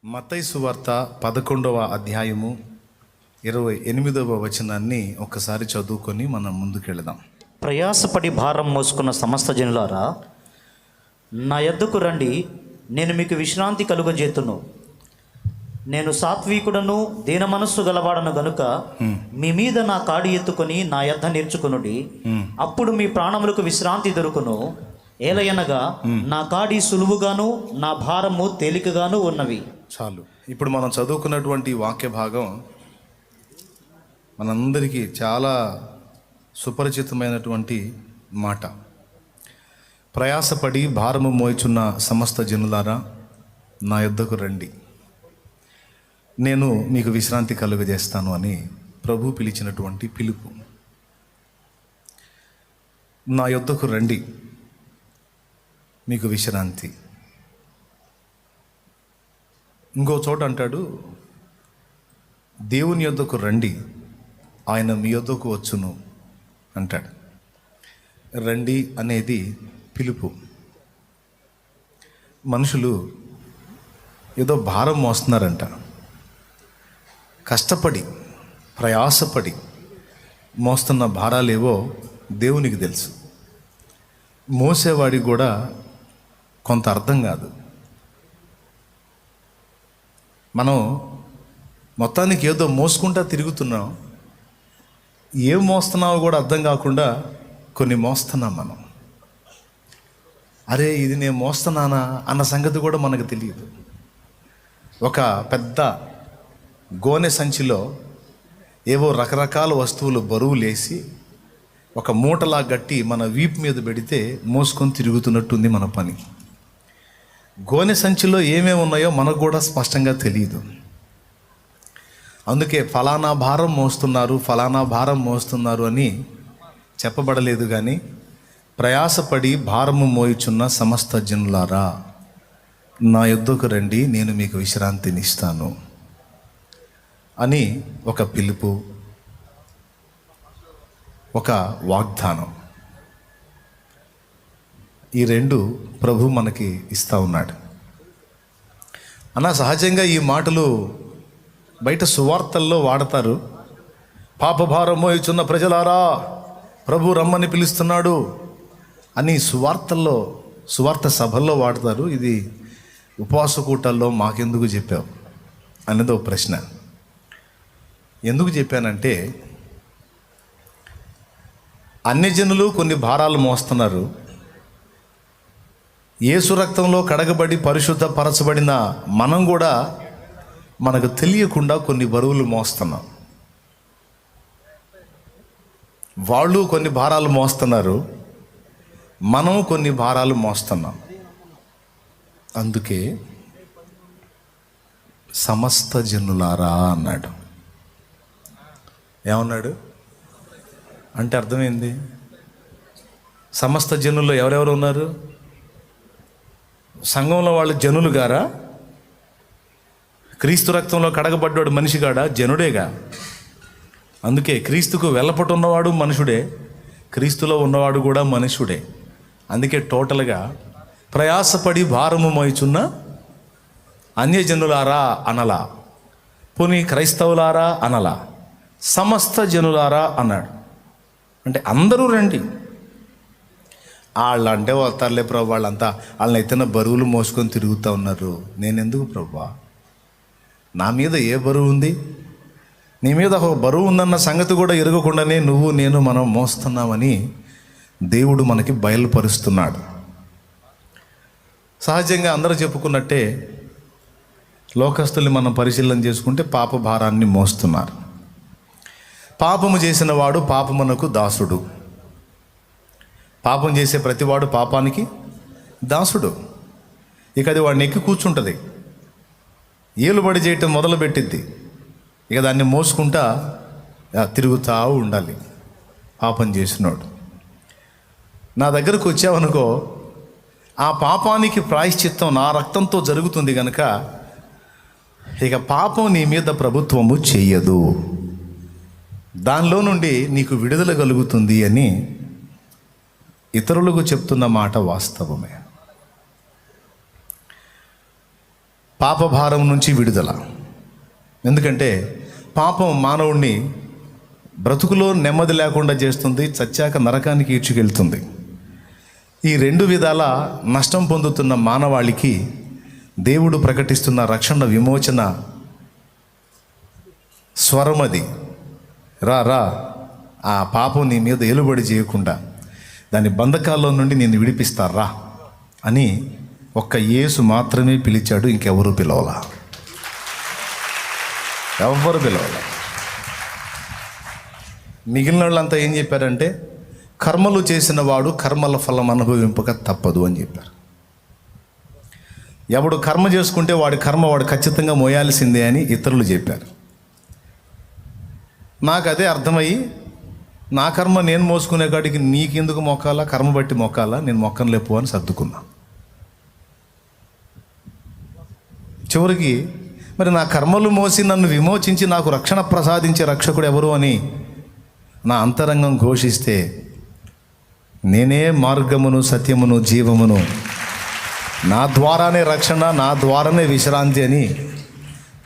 మత్తయి సువార్త 11వ అధ్యాయము 28వ వచనాన్ని ఒకసారి చదువుకొని మనం ముందుకెళదాం. ప్రయాసపడి భారం మోసుకున్న సమస్త జనులారా, నా యొద్దకు రండి, నేను మీకు విశ్రాంతి కలుగజేతును. నేను సాత్వికుడను దీన మనస్సు గలవాడను గనుక మీ మీద నా కాడి ఎత్తుకొని నా యొద్ద నేర్చుకొనుడి, అప్పుడు మీ ప్రాణములకు విశ్రాంతి దొరుకును. ఏలయనగా నా కాడి సులువుగాను నా భారము తేలికగాను ఉన్నవి. చాలు. ఇప్పుడు మనం చదువుకున్నటువంటి వాక్య భాగం మనందరికీ చాలా సుపరిచితమైనటువంటి మాట. ప్రయాసపడి భారము మోయిచున్న సమస్త జనులారా, నా యొద్దకు రండి, నేను మీకు విశ్రాంతి కలుగజేస్తాను అని ప్రభు పిలిచినటువంటి పిలుపు. నా యొద్దకు రండి, మీకు విశ్రాంతి. ఇంకో చోట అంటాడు, దేవుని యొద్దకు రండి, ఆయన మీ యొద్దకు వచ్చును అంటాడు. రండి అనేది పిలుపు. మనుషులు ఏదో భారం మోస్తున్నారంట. కష్టపడి ప్రయాసపడి మోస్తున్న భారాలేవో దేవునికి తెలుసు. మోసేవాడికి కూడా కొంత అర్థం కాదు. మనం మొత్తానికి ఏదో మోసుకుంటా తిరుగుతున్నాం, ఏం మోస్తున్నావో కూడా అర్థం కాకుండా కొన్ని మోస్తున్నాం మనం. అరే, ఇది నేను మోస్తున్నానా అన్న సంగతి కూడా మనకు తెలియదు. ఒక పెద్ద గోనె సంచిలో ఏవో రకరకాల వస్తువులు బరువులేసి ఒక మూటలా గట్టి మన వీపు మీద పెడితే మోసుకొని తిరుగుతున్నట్టుంది మన పని. గోనె సంచిలో ఏమేమి ఉన్నాయో మనకు కూడా స్పష్టంగా తెలియదు. అందుకే ఫలానా భారం మోస్తున్నారు, ఫలానా భారం మోస్తున్నారు అని చెప్పబడలేదు. కానీ ప్రయాసపడి భారము మోయిచున్న సమస్త జనులారా, నా యొద్దకు రండి, నేను మీకు విశ్రాంతినిస్తాను అని ఒక పిలుపు, ఒక వాగ్దానం. ఈ రెండు ప్రభు మనకి ఇస్తూ ఉన్నాడు అన్న. సహజంగా ఈ మాటలు బయట సువార్తల్లో వాడతారు. పాపభారం మోయుచున్న ప్రజలారా, ప్రభు రమ్మని పిలుస్తున్నాడు అని సువార్తల్లో, సువార్త సభల్లో వాడతారు. ఇది ఉపవాస కూటాల్లో మాకెందుకు చెప్పావు అనేది ఒక ప్రశ్న. ఎందుకు చెప్పానంటే, అన్యజనులు కొన్ని భారాలు మోస్తున్నారు. యేసు రక్తంలో కడగబడి పరిశుద్ధపరచబడిన మనం కూడా మనకు తెలియకుండా కొన్ని బరువులు మోస్తున్నాం. వాళ్ళు కొన్ని భారాలు మోస్తున్నారు, మనం కొన్ని భారాలు మోస్తున్నాం. అందుకే సమస్త జనులారా అన్నాడు. ఏమన్నాడు అంటే అర్థమైంది. సమస్త జనుల్లో ఎవరెవరు ఉన్నారు? సంఘంలో వాళ్ళు జనులు గారా? క్రీస్తు రక్తంలో కడగబడ్డాడు మనిషి కాడా? జనుడేగా. అందుకే క్రీస్తుకు వెల్లపట్టు ఉన్నవాడు మనుషుడే, క్రీస్తులో ఉన్నవాడు కూడా మనుషుడే. అందుకే టోటల్గా ప్రయాసపడి భారము మోయిచున్న అన్యజనులారా అనలా, పోనీ క్రైస్తవులారా అనలా, సమస్త జనులారా అన్నాడు. అంటే అందరూ రండి. వాళ్ళు అంటే వస్తారులే ప్రభు, వాళ్ళంతా వాళ్ళని ఎత్తిన బరువులు మోసుకొని తిరుగుతూ ఉన్నారు. నేనెందుకు ప్రభు? నా మీద ఏ బరువు ఉంది? నీ మీద ఒక బరువు ఉందన్న సంగతి కూడా ఎరగకుండానే నువ్వు నేను మనం మోస్తున్నామని దేవుడు మనకి బయలుపరుస్తున్నాడు. సహజంగా అందరూ చెప్పుకున్నట్టే లోకస్తుల్ని మనం పరిశీలన చేసుకుంటే పాప భారాన్ని మోస్తున్నారు. పాపము చేసిన వాడు పాపమునకు దాసుడు. పాపం చేసే ప్రతివాడు పాపానికి దాసుడు. ఇక అది వాడిని ఎక్కి కూర్చుంటుంది, ఏలుబడి చేయటం మొదలుపెట్టిద్ది. ఇక దాన్ని మోసుకుంటా తిరుగుతూ ఉండాలి పాపం చేసినోడు. నా దగ్గరకు వచ్చావనుకో, ఆ పాపానికి ప్రాయశ్చిత్తం నా రక్తంతో జరుగుతుంది కనుక ఇక పాపం నీ మీద ప్రభుత్వము చెయ్యదు, దానిలో నుండి నీకు విడుదల కలుగుతుంది అని ఇతరులకు చెప్తున్న మాట వాస్తవమే. పాపభారం నుంచి విడుదల. ఎందుకంటే పాపం మానవుణ్ణి బ్రతుకులో నెమ్మది లేకుండా చేస్తుంది, చచ్చాక నరకానికి ఈడ్చుకెళ్తుంది. ఈ రెండు విధాల నష్టం పొందుతున్న మానవాళికి దేవుడు ప్రకటిస్తున్న రక్షణ విమోచన స్వరమది. రా రా, ఆ పాపం నీ మీద ఏలుబడి చేయకుండా దాని బంధకాల్లో నుండి నేను విడిపిస్తారా అని ఒక్క యేసు మాత్రమే పిలిచాడు, ఇంకెవరూ పిలవలా, ఎవ్వరు పిలవలా. మిగిలిన వాళ్ళంతా ఏం చెప్పారంటే కర్మలు చేసిన వాడు కర్మల ఫలం అనుభవింపక తప్పదు అని చెప్పారు. ఎవడు కర్మ చేసుకుంటే వాడి కర్మ వాడు ఖచ్చితంగా మోయాల్సిందే అని ఇతరులు చెప్పారు. నాకు అదే అర్థమయ్యి నా కర్మ నేను మోసుకునే కాడికి నీకెందుకు మొక్కాలా, కర్మ బట్టి మొక్కాలా, నేను మొక్కను లేపు అని సర్దుకున్నా. చివరికి మరి నా కర్మలు మోసి నన్ను విమోచించి నాకు రక్షణ ప్రసాదించే రక్షకుడు ఎవరు అని నా అంతరంగం ఘోషిస్తే నేనే మార్గమును సత్యమును జీవమును, నా ద్వారానే రక్షణ, నా ద్వారానే విశ్రాంతి అని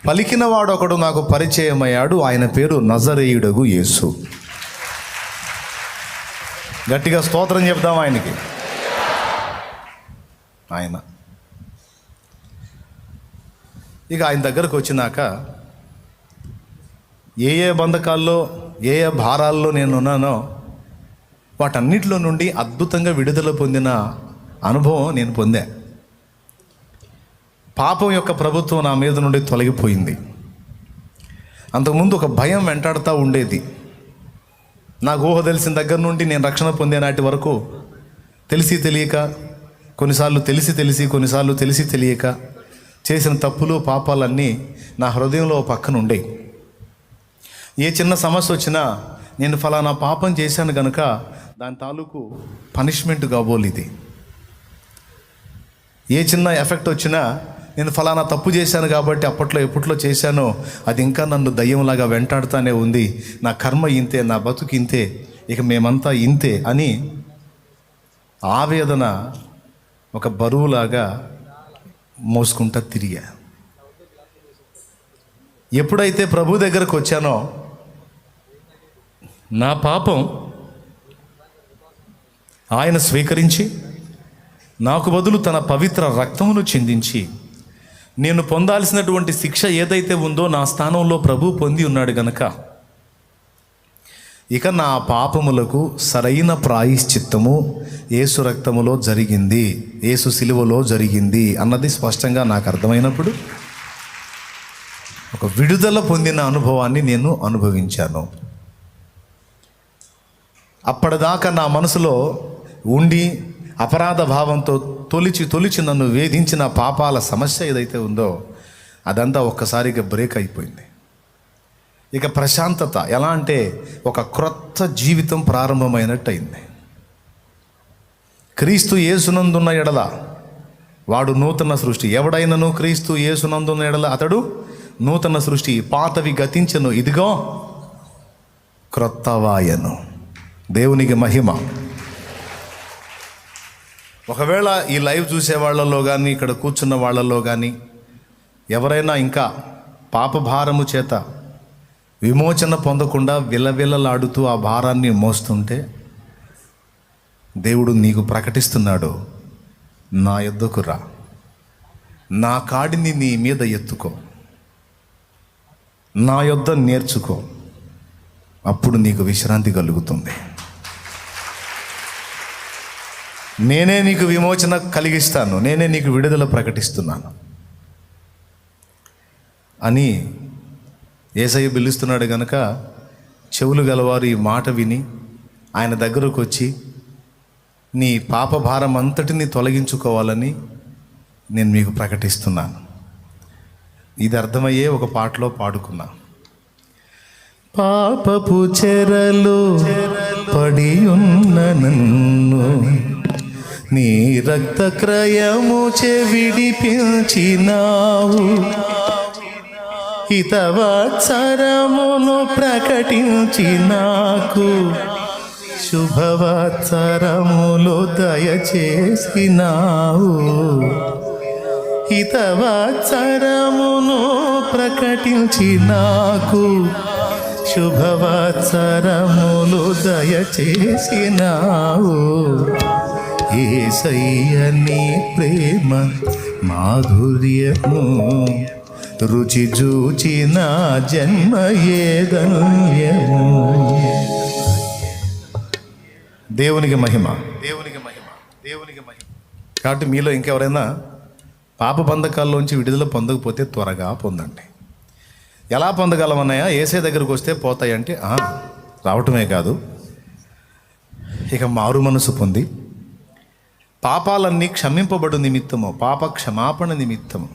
పలికిన వాడొకడు నాకు పరిచయమయ్యాడు. ఆయన పేరు నజరేయుడగు యేసు. గట్టిగా స్తోత్రం చెప్దాం ఆయనకి. ఆయన ఇక ఆయన దగ్గరకు వచ్చినాక ఏ ఏ బంధకాల్లో ఏ ఏ భారాల్లో నేను ఉన్నానో వాటన్నిటిలో నుండి అద్భుతంగా విడుదల పొందిన అనుభవం నేను పొందా. పాపం యొక్క ప్రభుత్వం నా మీద నుండి తొలగిపోయింది. అంతకుముందు ఒక భయం వెంటాడుతూ ఉండేది. నాకు ఊహ తెలిసిన దగ్గర నుండి నేను రక్షణ పొందే నాటి వరకు తెలిసి తెలియక, కొన్నిసార్లు తెలిసి కొన్నిసార్లు తెలిసి తెలియక చేసిన తప్పులు పాపాలన్నీ నా హృదయంలో పక్కన ఉండేవి. ఏ చిన్న సమస్య వచ్చినా నేను ఫలానా పాపం చేశాను కనుక దాని తాలూకు పనిష్మెంట్ కాబోలు ఇది. ఏ చిన్న ఎఫెక్ట్ వచ్చినా నేను ఫలానా తప్పు చేశాను కాబట్టి ఎప్పట్లో చేశానో అది ఇంకా నన్ను దయ్యంలాగా వెంటాడుతూనే ఉంది. నా కర్మ ఇంతే, నా బతుకు ఇంతే, ఇక మేమంతా ఇంతే అని ఆవేదన ఒక బరువులాగా మోసుకుంటా తిరిగా. ఎప్పుడైతే ప్రభు దగ్గరకు వచ్చానో నా పాపం ఆయన స్వీకరించి నాకు బదులు తన పవిత్ర రక్తమును చిందించి నేను పొందాల్సినటువంటి శిక్ష ఏదైతే ఉందో నా స్థానంలో ప్రభు పొంది ఉన్నాడు గనక ఇక నా పాపములకు సరైన ప్రాయశ్చిత్తము యేసు రక్తములో జరిగింది, యేసు సిలువలో జరిగింది అన్నది స్పష్టంగా నాకు అర్థమైనప్పుడు ఒక విడుదల పొందిన అనుభవాన్ని నేను అనుభవించాను. అప్పటిదాకా నా మనసులో ఉండి అపరాధ భావంతో తొలిచి నన్ను వేధించిన పాపాల సమస్య ఏదైతే ఉందో అదంతా ఒక్కసారిగా బ్రేక్ అయిపోయింది. ఇక ప్రశాంతత ఎలా అంటే ఒక క్రొత్త జీవితం ప్రారంభమైనట్టు అయింది. క్రీస్తు యేసునందున్న ఎడల వాడు నూతన సృష్టి. ఎవడైనను క్రీస్తు యేసునందున్న ఎడల అతడు నూతన సృష్టి. పాతవి గతించెను, ఇదిగో క్రొత్తవాయను. దేవునికి మహిమ. ఒకవేళ ఈ లైవ్ చూసే వాళ్ళలో కానీ ఇక్కడ కూర్చున్న వాళ్ళలో కానీ ఎవరైనా ఇంకా పాపభారము చేత విమోచన పొందకుండా విలవిలలాడుతూ ఆ భారాన్ని మోస్తుంటే దేవుడు నీకు ప్రకటిస్తున్నాడు, నా యొద్దకు రా, నా కాడిని నీ మీద ఎత్తుకో, నా యొద్ద నేర్చుకో, అప్పుడు నీకు విశ్రాంతి కలుగుతుంది. నేనే నీకు విమోచన కలిగిస్తాను, నేనే నీకు విడుదల ప్రకటిస్తున్నాను అని యేసయ్య పిలుస్తున్నాడు గనక చెవులు గలవారు ఈ మాట విని ఆయన దగ్గరకు వచ్చి నీ పాప భారం అంతటిని తొలగించుకోవాలని నేను మీకు ప్రకటిస్తున్నాను. ఇది అర్థమయ్యే ఒక పాటలో పాడుకున్నా. పాపపు చెరలో పడి ఉన్న నన్ను నీ రక్త క్రయము విడిపించినావు, హితవత్సరమును ప్రకటించి నాకు శుభవత్సరములు దయచేసినావు. హితవత్సరమును ప్రకటించి నాకు శుభవత్సరములు దయచేసినావు. యేసయ్య నీ ప్రేమ మాధుర్యము రుచి చూచిన జన్మయే ధన్యము. దేవునికి మహిమ, దేవునికి మహిమ, దేవునికి మహిమ. కాబట్టి మీలో ఇంకెవరైనా పాప బంధకాల్లోంచి విడుదల పొందకపోతే త్వరగా పొందండి. ఎలా పొందగలమన్నాయా? యేసే దగ్గరకు వస్తే పోతాయంటే రావటమే కాదు, ఇక మారు మనసు పొంది పాపాలన్నీ క్షమింపబడు నిమిత్తము, పాప క్షమాపణ నిమిత్తము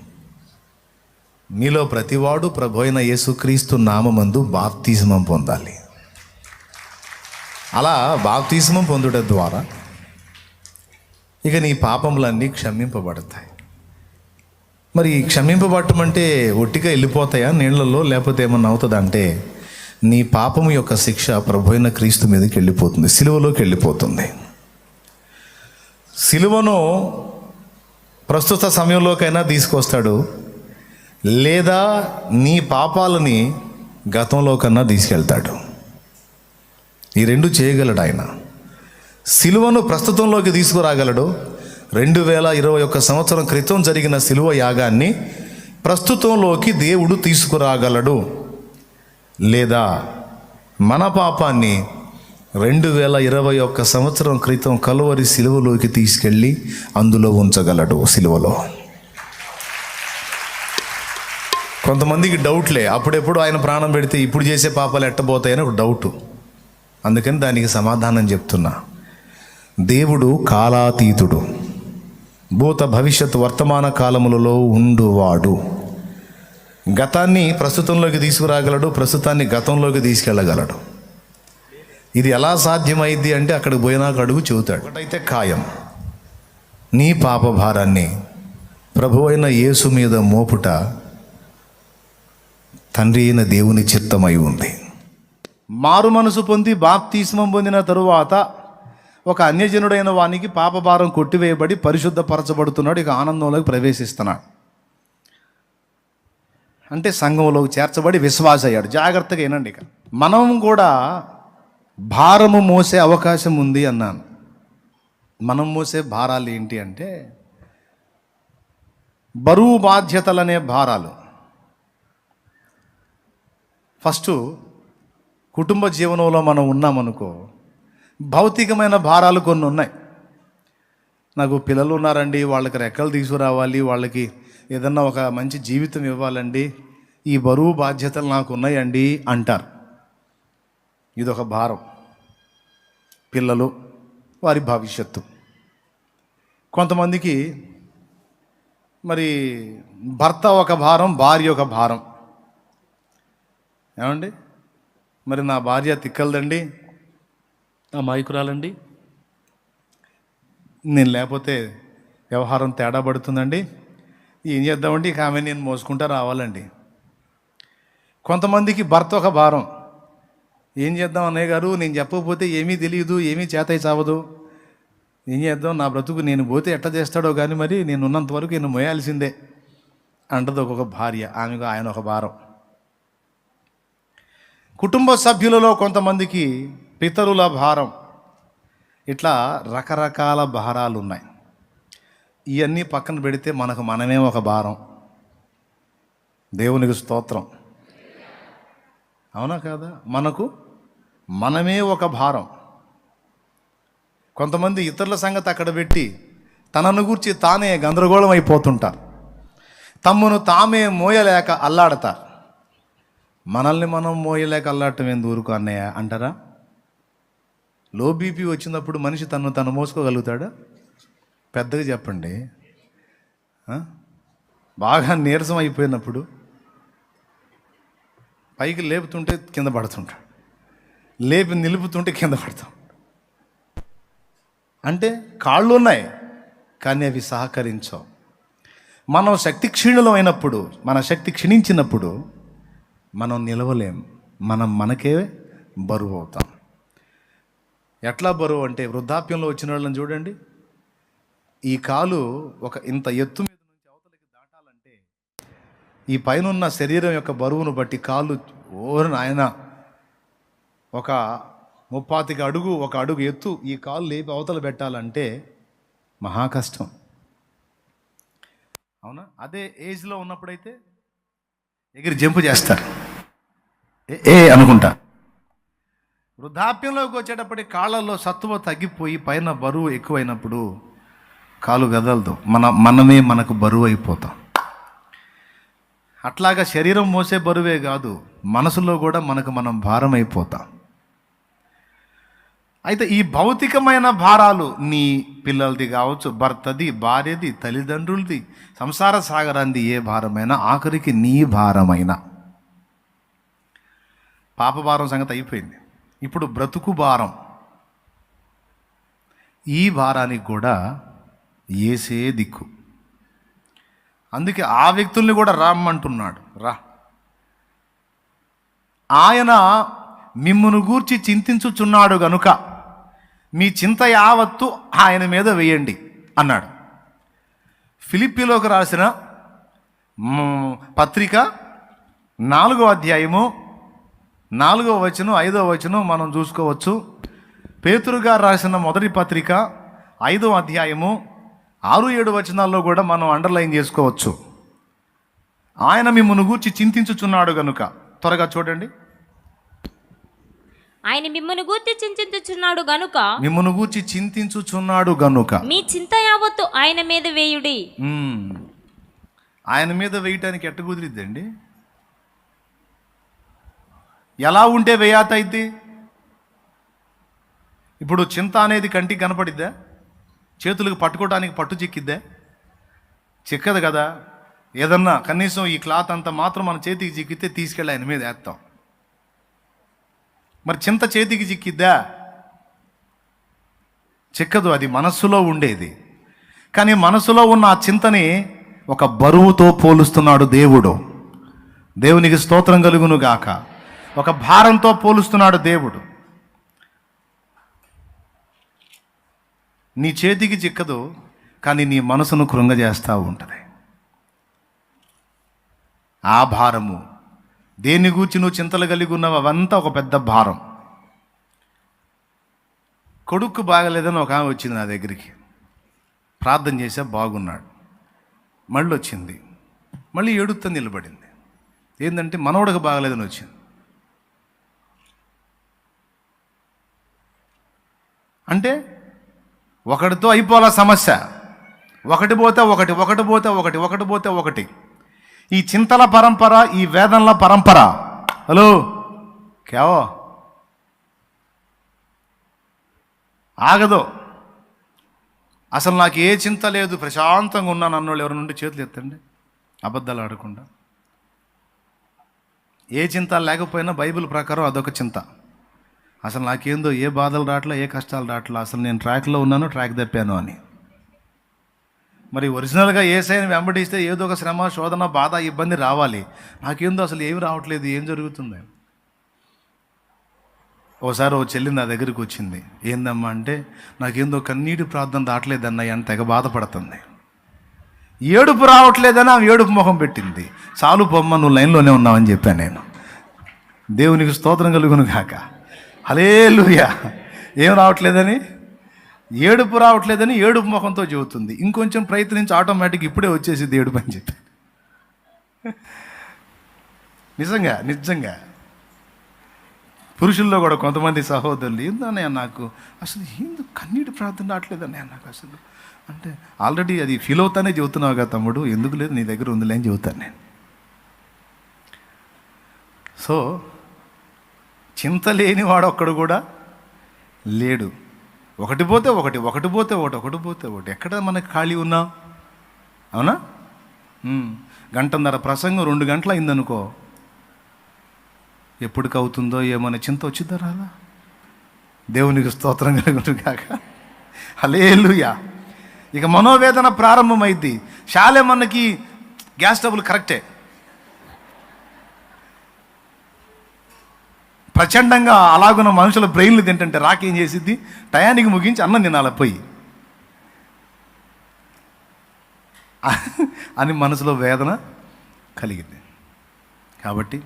మీలో ప్రతివాడు ప్రభు అయిన యేసుక్రీస్తు నామమందు బాప్తిస్మం పొందాలి. అలా బాప్తిస్మం పొందుట ద్వారా ఇక నీ పాపములన్నీ క్షమింపబడతాయి. మరి క్షమింపబడటం అంటే ఒట్టిగా వెళ్ళిపోతాయా నీళ్లలో, లేకపోతే ఏమన్నా అవుతుందా అంటే నీ పాపము యొక్క శిక్ష ప్రభు అయిన క్రీస్తు మీదకి వెళ్ళిపోతుంది, సిలువలోకి వెళ్ళిపోతుంది. సిలువను ప్రస్తుత సమయంలోకైనా తీసుకొస్తాడు, లేదా నీ పాపాలని గతంలోకన్నా తీసుకెళ్తాడు. ఈ రెండు చేయగలడు ఆయన. సిలువను ప్రస్తుతంలోకి తీసుకురాగలడు. 2021 సంవత్సరం క్రితం జరిగిన సిలువ యాగాన్ని ప్రస్తుతంలోకి దేవుడు తీసుకురాగలడు. లేదా మన పాపాన్ని 2021 సంవత్సరం క్రితం కలువరి సిలువలోకి తీసుకెళ్ళి అందులో ఉంచగలడు. సిలువలో కొంతమందికి డౌట్లే, అప్పుడెప్పుడు ఆయన ప్రాణం పెడితే ఇప్పుడు చేసే పాపాలు ఎట్టబోతాయని ఒక డౌటు. అందుకని దానికి సమాధానం చెప్తున్నా. దేవుడు కాలాతీతుడు, భూత భవిష్యత్ వర్తమాన కాలములలో ఉండువాడు. గతాన్ని ప్రస్తుతంలోకి తీసుకురాగలడు, ప్రస్తుతాన్ని గతంలోకి తీసుకెళ్ళగలడు. ఇది ఎలా సాధ్యమైంది అంటే అక్కడికి పోయినాక అడుగు చెబుతాడు. ఒకటైతే ఖాయం, నీ పాప భారాన్ని ప్రభు అయిన యేసు మీద మోపుట తండ్రి అయిన దేవుని చిత్తమై ఉంది. మారు మనసు పొంది బాప్తిస్మం పొందిన తరువాత ఒక అన్యజనుడైన వానికి పాపభారం కొట్టివేయబడి పరిశుద్ధపరచబడుతున్నాడు. ఇక ఆనందంలోకి ప్రవేశిస్తున్నాడు. అంటే సంఘంలోకి చేర్చబడి విశ్వాస అయ్యాడు. జాగ్రత్తగా వినండి. ఇక మనం కూడా భారము మోసే అవకాశం ఉంది అన్నాను. మనం మోసే భారాలు ఏంటి అంటే బరువు బాధ్యతలనే భారాలు. ఫస్ట్ కుటుంబ జీవనంలో మనం ఉన్నామనుకో, భౌతికమైన భారాలు కొన్ని ఉన్నాయి. నాకు పిల్లలు ఉన్నారండి, వాళ్ళకి రెక్కలు తీసుకురావాలి, వాళ్ళకి ఏదన్నా ఒక మంచి జీవితం ఇవ్వాలండి, ఈ బరువు బాధ్యతలు నాకు ఉన్నాయండి అంటారు. ఇదొక భారం. పిల్లలు, వారి భవిష్యత్తు. కొంతమందికి మరి భర్త ఒక భారం, భార్య ఒక భారం. ఏమండి, మరి నా భార్య తిక్కలదండి, అమాయకురాలండి, నేను లేకపోతే వ్యవహారం తేడా పడుతుందండి, ఏం చేద్దామండి, ఇక ఆమె నేను మోసుకుంటా రావాలండి. కొంతమందికి భర్త ఒక భారం. ఏం చేద్దాం అన్నయ్య గారు, నేను చెప్పకపోతే ఏమీ తెలియదు, ఏమీ చేతై చావదు, ఏం చేద్దాం, నా బ్రతుకు నేను పోతే ఎట్లా చేస్తాడో కానీ మరి నేను ఉన్నంత వరకు నేను మోయాల్సిందే అంటది ఒక్కొక్క భార్య. ఆమెకు ఆయన ఒక భారం. కుటుంబ సభ్యులలో కొంతమందికి పితరుల భారం. ఇట్లా రకరకాల భారాలు ఉన్నాయి. ఇవన్నీ పక్కన పెడితే మనకు మనమే ఒక భారం. దేవునికి స్తోత్రం. అవునా కాదా? మనకు మనమే ఒక భారం. కొంతమంది ఇతరుల సంగతి అక్కడ పెట్టి తనను గూర్చి తానే గందరగోళం అయిపోతుంటారు. తమ్మును తామే మోయలేక అల్లాడతారు. మనల్ని మనం మోయలేక అల్లాడటం ఎందుకు ఊరుకు అన్నయ్య అంటారా? లో బీపీ వచ్చినప్పుడు మనిషి తను మోసుకోగలుగుతాడా? పెద్దగా చెప్పండి. బాగా నీరసం అయిపోయినప్పుడు పైకి లేపుతుంటే కింద పడుతుంటాడు, లేపి నిలుపుతుంటే కింద పడతాం. అంటే కాళ్ళు ఉన్నాయి కానీ అవి సహకరించవు. మనం శక్తి క్షీణులం అయినప్పుడు, మన శక్తి క్షీణించినప్పుడు మనం నిలవలేం. మనకే బరువు అవుతాం. ఎట్లా బరువు అంటే వృద్ధాప్యంలో వచ్చిన వాళ్ళని చూడండి. ఈ కాలు ఒక ఇంత ఎత్తు మీద నుంచి అవతలకి దాటడానికి ఈ పైనున్న శరీరం యొక్క బరువును బట్టి కాళ్ళు ఓ నాయన ఒక 30 అడుగు, 1 అడుగు ఎత్తు ఈ కాళ్ళు లేపి అవతల పెట్టాలంటే మహా కష్టం. అవునా? అదే ఏజ్లో ఉన్నప్పుడైతే ఎగిరి జంపు చేస్తారు, ఏ అనుకుంటా. వృద్ధాప్యంలోకి వచ్చేటప్పటికి కాళ్ళల్లో సత్తువ తగ్గిపోయి పైన బరువు ఎక్కువైనప్పుడు కాలు గదలదు, మనమే మనకు బరువు అయిపోతాం. అట్లాగా శరీరం మోసే బరువే కాదు, మనసులో కూడా మనం భారం అయిపోతాం. అయితే ఈ భౌతికమైన భారాలు నీ పిల్లలది కావచ్చు, భర్తది, భార్యది, తల్లిదండ్రులది, సంసార సాగరాంది ఏ భారమైనా, ఆఖరికి నీ భారమైనా. పాప భారం సంగతి అయిపోయింది, ఇప్పుడు బ్రతుకు భారం. ఈ భారానికి కూడా యేసే దిక్కు. అందుకే ఆ వ్యక్తుల్ని కూడా రమ్మంటున్నాడు. రా, ఆయన మిమ్మును గూర్చి చింతించుచున్నాడు గనుక మీ చింత యావత్తు ఆయన మీద వేయండి అన్నాడు. ఫిలిప్పీలోకి రాసిన పత్రిక 4వ అధ్యాయము 4వ వచనం 5వ వచనం మనం చూసుకోవచ్చు. పేతురు గారు రాసిన మొదటి పత్రిక 5వ అధ్యాయము 6-7 వచనాల్లో కూడా మనం అండర్లైన్ చేసుకోవచ్చు. ఆయన మిమ్మును గూర్చి చింతించుచున్నాడు గనుక. త్వరగా చూడండి. ఆయన మిమ్మును గూర్చి చింతించుచున్నాడు గనుక, మిమ్మును గూర్చి చింతించుచున్నాడు గనుక మీ చింత యావత్తు ఆయన మీద వేయుడి. ఆయన మీద వేయటానికి ఎట్ట కుదిరిద్దండి? ఎలా ఉంటే వేయాత అయితే? ఇప్పుడు చింత అనేది కంటికి కనపడిద్దా? చేతులకు పట్టుకోవడానికి పట్టు చిక్కిద్దా? చిక్కదు కదా. ఏదన్నా కనీసం ఈ క్లాత్ అంత మాత్రం మన చేతికి చిక్కితే తీసుకెళ్ళి ఆయన మీద వేస్తాం. మరి చింత చేతికి చిక్కిద్దా? చిక్కదు. అది మనస్సులో ఉండేది. కానీ మనసులో ఉన్న ఆ చింతని ఒక బరువుతో పోలుస్తున్నాడు దేవుడు. దేవునికి స్తోత్రం కలుగును గాక. ఒక భారంతో పోలుస్తున్నాడు దేవుడు. నీ చేతికి చిక్కదు, కానీ నీ మనసును కృంగజేస్తూ ఉంటుంది ఆ భారము. దేని గూర్చి నువ్వు చింతలు కలిగి ఉన్నావు అవంతా ఒక పెద్ద భారం. కొడుకు బాగలేదని ఒక ఆమె వచ్చింది నా దగ్గరికి. ప్రార్థన చేసా, బాగున్నాడు. మళ్ళీ వచ్చింది, మళ్ళీ ఏడుతో నిలబడింది. ఏంటంటే మనవడికి బాగలేదని వచ్చింది. అంటే ఒకటితో అయిపోవాల సమస్య. ఒకటి పోతే ఒకటి, ఒకటి పోతే ఒకటి, ఒకటి పోతే ఒకటి. ఈ చింతల పరంపర, ఈ వేదనల పరంపర. హలో కేవో ఆగదు. అసలు నాకు ఏ చింత లేదు, ప్రశాంతంగా ఉన్నాను అన్నోళ్ళు ఎవరి నుండి చేతులు ఎత్తండి, అబద్ధాలు ఆడకుండా. ఏ చింత లేకపోయినా బైబిల్ ప్రకారం అదొక చింత. అసలు నాకేందో ఏ బాధలు రావట్లా, ఏ కష్టాలు రావట్లా, అసలు నేను ట్రాక్లో ఉన్నాను, ట్రాక్ తప్పాను అని. మరి ఒరిజినల్గా యేసయ్యని వెంబడిస్తే ఏదో ఒక శ్రమ, శోధన, బాధ, ఇబ్బంది రావాలి. నాకేందో అసలు ఏమి రావట్లేదు, ఏం జరుగుతుంది? ఓసారి ఓ చెల్లి నా దగ్గరికి వచ్చింది. ఏందమ్మా అంటే, నాకేందో కన్నీటి ప్రార్థన రావట్లేదన్నయ్య అని తెగ బాధపడుతుంది. ఏడుపు రావట్లేదని ఆమె ఏడుపు ముఖం పెట్టింది. చాలు పొమ్మ, నువ్వు లైన్లోనే ఉన్నావని చెప్పాను నేను. దేవునికి స్తోత్రం కలుగును గాక. హల్లెలూయా. ఏం రావట్లేదని, ఏడుపు రావట్లేదని ఏడుపు ముఖంతో చెబుతుంది. ఇంకొంచెం ప్రయత్నించి ఆటోమేటిక్ ఇప్పుడే వచ్చేసింది ఏడుపు అని చెప్పి. నిజంగా నిజంగా పురుషుల్లో కూడా కొంతమంది సహోదరులు, ఏందన్నయ్య నాకు అసలు ఎందుకు కన్నీటి ప్రార్థన రావట్లేదన్నయ్య నాకు అసలు అంటే, ఆల్రెడీ అది ఫీల్ అవుతానే చెబుతున్నావు కదా తమ్ముడు, ఎందుకు లేదు నీ దగ్గర ఉందిలే అని చెబుతాను నేను. సో చింత లేని వాడు ఒక్కడు కూడా లేడు. ఒకటి పోతే ఒకటి, ఒకటి పోతే ఒకటి, ఒకటి పోతే ఒకటి. ఎక్కడ మనకి ఖాళీ ఉన్నాం? అవునా? 1.5 గంట ప్రసంగం 2 గంటలు అయిందనుకో, ఎప్పటికి అవుతుందో ఏమైనా చింత వచ్చిద్దా రాదా? దేవునికి స్తోత్రం కలుగును కాక. హల్లెలూయా. ఇక మనోవేదన ప్రారంభమైంది. శాలే మనకి గ్యాస్ ట్రబుల్ కరెక్టే, ప్రచండంగా అలాగున్న మనుషుల బ్రెయిన్లు తింటుంటే రాకేం చేసిద్ది, టయానికి ముగించి అన్నం తినాలి పోయి అని మనసులో వేదన కలిగింది. కాబట్టి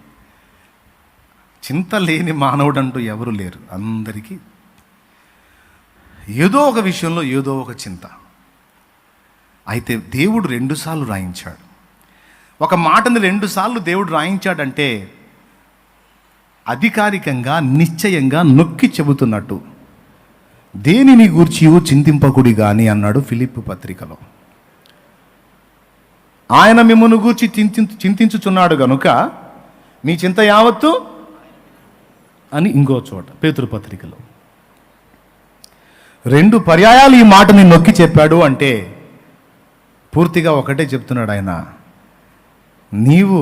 చింత లేని మానవుడు అంటూ ఎవరు లేరు. అందరికీ ఏదో ఒక విషయంలో ఏదో ఒక చింత. అయితే దేవుడు 2 సార్లు రాయించాడు. ఒక మాటని 2 సార్లు దేవుడు రాయించాడంటే అధికారికంగా నిశ్చయంగా నొక్కి చెబుతున్నట్టు, దేనిని గూర్చి చింతింపకుడి గాని అన్నాడు ఫిలిప్పు పత్రికలో. ఆయన మిమ్మును గూర్చి చింతించుచున్నాడు గనుక మీ చింత యావత్తు అని ఇంకో చోట పేతురు పత్రికలో 2 పర్యాయాలు ఈ మాటని నొక్కి చెప్పాడు. అంటే పూర్తిగా ఒకటే చెప్తున్నాడు ఆయన, నీవు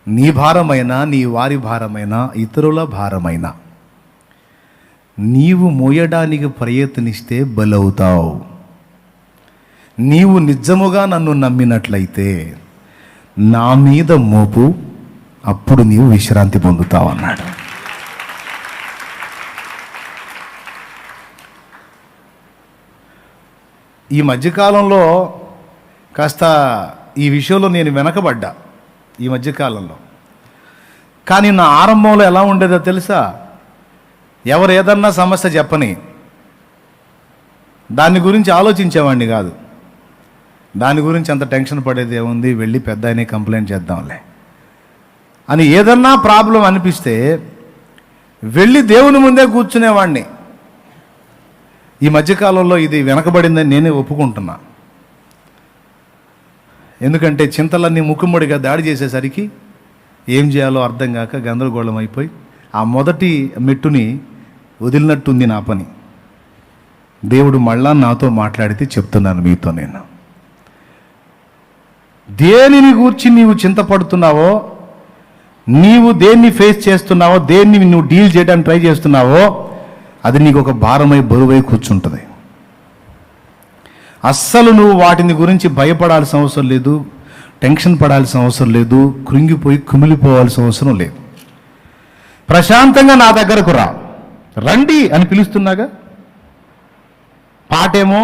నీ భారమైన, నీ వారి భారమైన, ఇతరుల భారమైన నీవు మోయడానికి ప్రయత్నిస్తే బలవుతావు. నీవు నిజముగా నన్ను నమ్మినట్లయితే నా మీద మోపు, అప్పుడు నీవు విశ్రాంతి పొందుతావు అన్నాడు. ఈ మధ్యకాలంలో కాస్త ఈ విషయంలో నేను వెనకబడ్డా ఈ మధ్యకాలంలో. కానీ నా ఆరంభంలో ఎలా ఉండేదో తెలుసా? ఎవరు ఏదన్నా సమస్య చెప్పని దాని గురించి ఆలోచించేవాడిని కాదు. దాని గురించి అంత టెన్షన్ పడేది ఏముంది, వెళ్ళి పెద్ద ఆయనే కంప్లైంట్ చేద్దాంలే అని ఏదన్నా ప్రాబ్లం అనిపిస్తే వెళ్ళి దేవుని ముందే కూర్చునేవాడిని. ఈ మధ్యకాలంలో ఇది వెనకబడిందని నేనే ఒప్పుకుంటున్నా. ఎందుకంటే చింతలన్నీ ముక్కుముడిగా దాడి చేసేసరికి ఏం చేయాలో అర్థం కాక గందరగోళం అయిపోయి ఆ మొదటి మెట్టుని వదిలినట్టుంది నా పని. దేవుడు మళ్ళా నాతో మాట్లాడితే చెప్తున్నాను మీతో. నేను దేనిని గూర్చి నీవు చింతపడుతున్నావో, నీవు దేన్ని ఫేస్ చేస్తున్నావో, దేన్ని నువ్వు డీల్ చేయడానికి ట్రై చేస్తున్నావో, అది నీకు ఒక భారమై బరువై కూర్చుంటుంది. అస్సలు నువ్వు వాటిని గురించి భయపడాల్సిన అవసరం లేదు, టెన్షన్ పడాల్సిన అవసరం లేదు, కృంగిపోయి కుమిలిపోవాల్సిన అవసరం లేదు. ప్రశాంతంగా నా దగ్గరకు రండి అని పిలుస్తున్నాగా. పాటేమో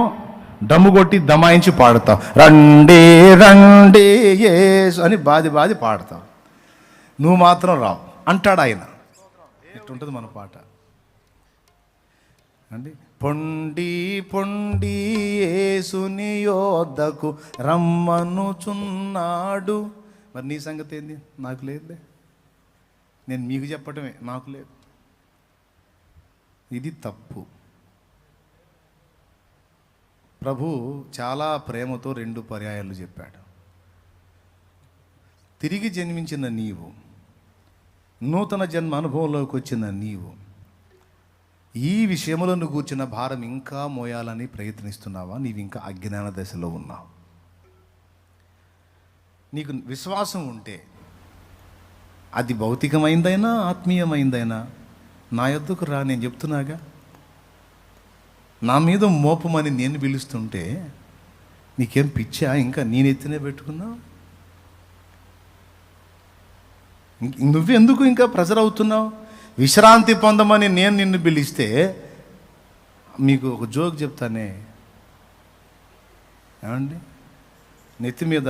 దమ్ము కొట్టి దమాయించి పాడతావు, రండి రండి యేసు అని బాది పాడతావు. నువ్వు మాత్రం రావు అంటాడు ఆయన. ఇట్టుంటుంది మన పాట అండి. పొండి పొండి యేసుని యోద్దకు రమ్మనుచున్నాడు. మరి నీ సంగతి ఏంది? నాకు లేదులే, నేను మీకు చెప్పటమే, నాకు లేదు. ఇది తప్పు. ప్రభు చాలా ప్రేమతో 2 పర్యాయాలు చెప్పాడు. తిరిగి జన్మించిన నీవు, నూతన జన్మ అనుభవంలోకి వచ్చిన నీవు, ఈ విషయములను కూర్చున్న భారం ఇంకా మోయాలని ప్రయత్నిస్తున్నావా? నీవు ఇంకా అజ్ఞాన దశలో ఉన్నావు. నీకు విశ్వాసం ఉంటే అది భౌతికమైందైనా ఆత్మీయమైందైనా నా యొద్దకు రా. నేను చెప్తున్నాగా, నా మీద మోపమని నేను పిలుస్తుంటే నీకేం పిచ్చా? ఇంకా నేను ఎత్తినే పెట్టుకున్నావు? నువ్వెందుకు ఇంకా ప్రెజర్ అవుతున్నావు? విశ్రాంతి పొందమని నేను నిన్ను పిలిస్తే, మీకు ఒక జోక్ చెప్తానే, ఏమండి, నెత్తి మీద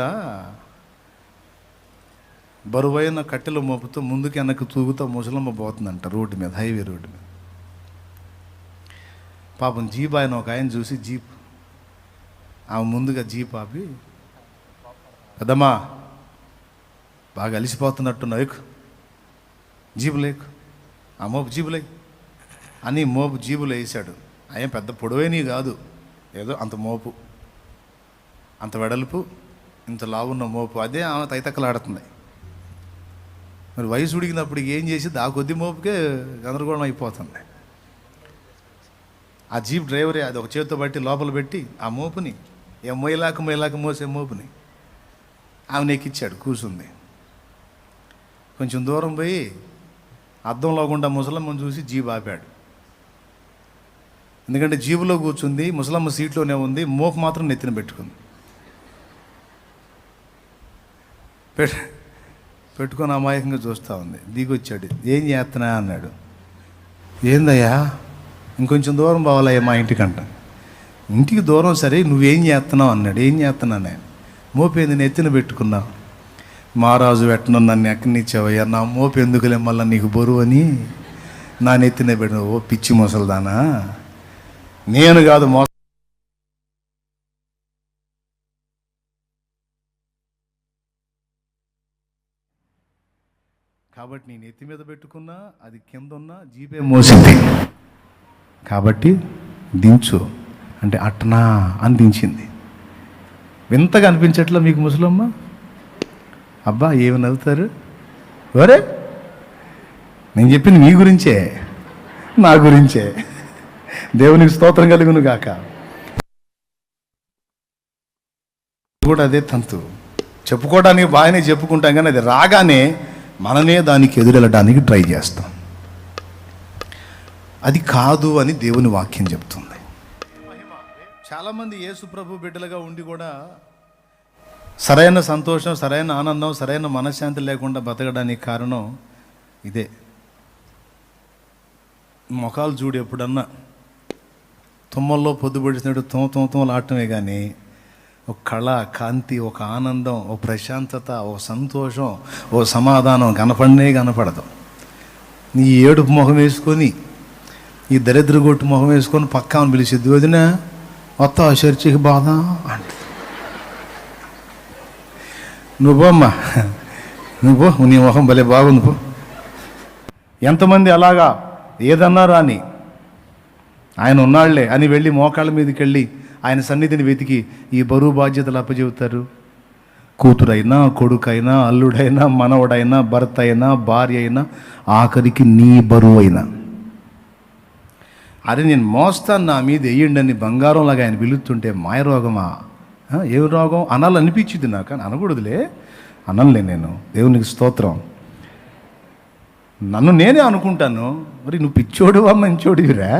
బరువైన కట్టెలు మోపుతూ ముందుకు వెనక్కి తూగుతూ ముసలమ్మ పోతుందంట రోడ్డు మీద, హైవే రోడ్డు మీద. పాపం జీప్ ఆయన ఒక ఆయన చూసి జీప్ ఆమె ముందుగా జీప్ ఆపి, పెద్దమ్మా బాగా అలిసిపోతున్నట్టున్నావు, ఎక్కు జీబు లేకు, ఆ మోపు జీబులే అని మోపు జీబులు వేసాడు. అయ్యే పెద్ద పొడవేని కాదు, ఏదో అంత మోపు, అంత వెడల్పు, ఇంత లావున్న మోపు. అదే ఆమె తైతక్కలాడుతుంది. మరి వయసు ఉడికినప్పుడు ఏం చేసి ఆ కొద్ది మోపుకే గందరగోళం అయిపోతుంది. ఆ జీప్ డ్రైవరే అది ఒక చేతితో బట్టి లోపల పెట్టి ఆ మోపుని మొయ్యలాక మోసే మోపుని ఆమె ఎక్కిచ్చాడు. కూర్చుంది. కొంచెం దూరం పోయి అద్దంలో గుండా ముసలమ్మను చూసి జీబు ఆపాడు. ఎందుకంటే జీబులో కూర్చుంది, ముసలమ్మ సీట్లోనే ఉంది, మోపు మాత్రం నెత్తిన పెట్టుకుంది. పెట్టుకొని అమాయకంగా చూస్తూ ఉంది. దిగొచ్చాడు. ఏం చేస్తున్నా అన్నాడు. ఏందయ్యా, ఇంకొంచెం దూరం పోవాలయ్యా మా ఇంటికంట. ఇంటికి దూరం సరే, నువ్వేం చేస్తున్నావు అన్నాడు. ఏం చేస్తున్నా నేను? మోపేంది నెత్తిన పెట్టుకున్నావు. మహారాజు వెట్టను నన్ను ఎక్కడినిచ్చావయ్యా, నా మోపు ఎందుకులే మళ్ళీ నీకు బరువు అని నా నెత్తిన పెట్టిన. ఓ పిచ్చి మొసలుదానా, నేను కాదు కాబట్టి నేను ఎత్తి మీద పెట్టుకున్నా, అది కింద ఉన్న జీపే మోసింది. కాబట్టి దించు అంటే అట్టనా అని దించింది. వింతగా అనిపించట్లా మీకు ముసలమ్మ? అబ్బా ఏమి నవ్వుతారు? ఒరే, నేను చెప్పింది మీ గురించే, నా గురించే. దేవునికి స్తోత్రం కలుగును గాక. కూడా అదే తంతు. చెప్పుకోవడానికి బాగానే చెప్పుకుంటాం, కానీ అది రాగానే మనమే దానికి ఎదురెళ్ళడానికి ట్రై చేస్తాం. అది కాదు అని దేవుని వాక్యం చెప్తుంది. చాలామంది యేసు ప్రభు బిడ్డలుగా ఉండి కూడా సరైన సంతోషం, సరైన ఆనందం, సరైన మనశ్శాంతి లేకుండా బతకడానికి కారణం ఇదే. మొఖాలు చూడు, ఎప్పుడన్నా తుమ్మల్లో పొద్దుపడిచినట్టు తుమ్మలు ఆడటమే కానీ ఒక కళ, కాంతి, ఒక ఆనందం, ఒక ప్రశాంతత, ఒక సంతోషం, ఓ సమాధానం కనపడదు. నీ ఏడుపు మొహం వేసుకొని, ఈ దరిద్రగొట్టు మొహం వేసుకొని పక్కాను పిలిచిద్ది, వదిన మొత్తం చర్చికి బాధ అంట. నువ్వమ్మా నువ్వు, నీ మొహం భలే బాగుంది పో. ఎంతమంది అలాగా ఏదన్నా రాని ఆయన ఉన్నాళ్లే అని వెళ్ళి మోకాళ్ళ మీదకి వెళ్ళి ఆయన సన్నిధిని వెతికి ఈ బరువు బాధ్యతలు అప్పచెబుతారు. కూతురైనా, కొడుకైనా, అల్లుడైనా, మనవడైనా, భర్త అయినా, భార్య అయినా, ఆఖరికి నీ బరువు అయినా. అరే నేను మోస్తాను, నా మీద వేయండి బంగారంలాగా ఆయన పిలుస్తుంటే మాయ రోగమా? ఏం రోగం అనాలనిపించింది నాకు, కానీ అనకూడదులే, అనలే నేను. దేవునికి స్తోత్రం. నన్ను నేనే అనుకుంటాను, మరి నువ్వు పిచ్చోడువా మంచోడివిరా,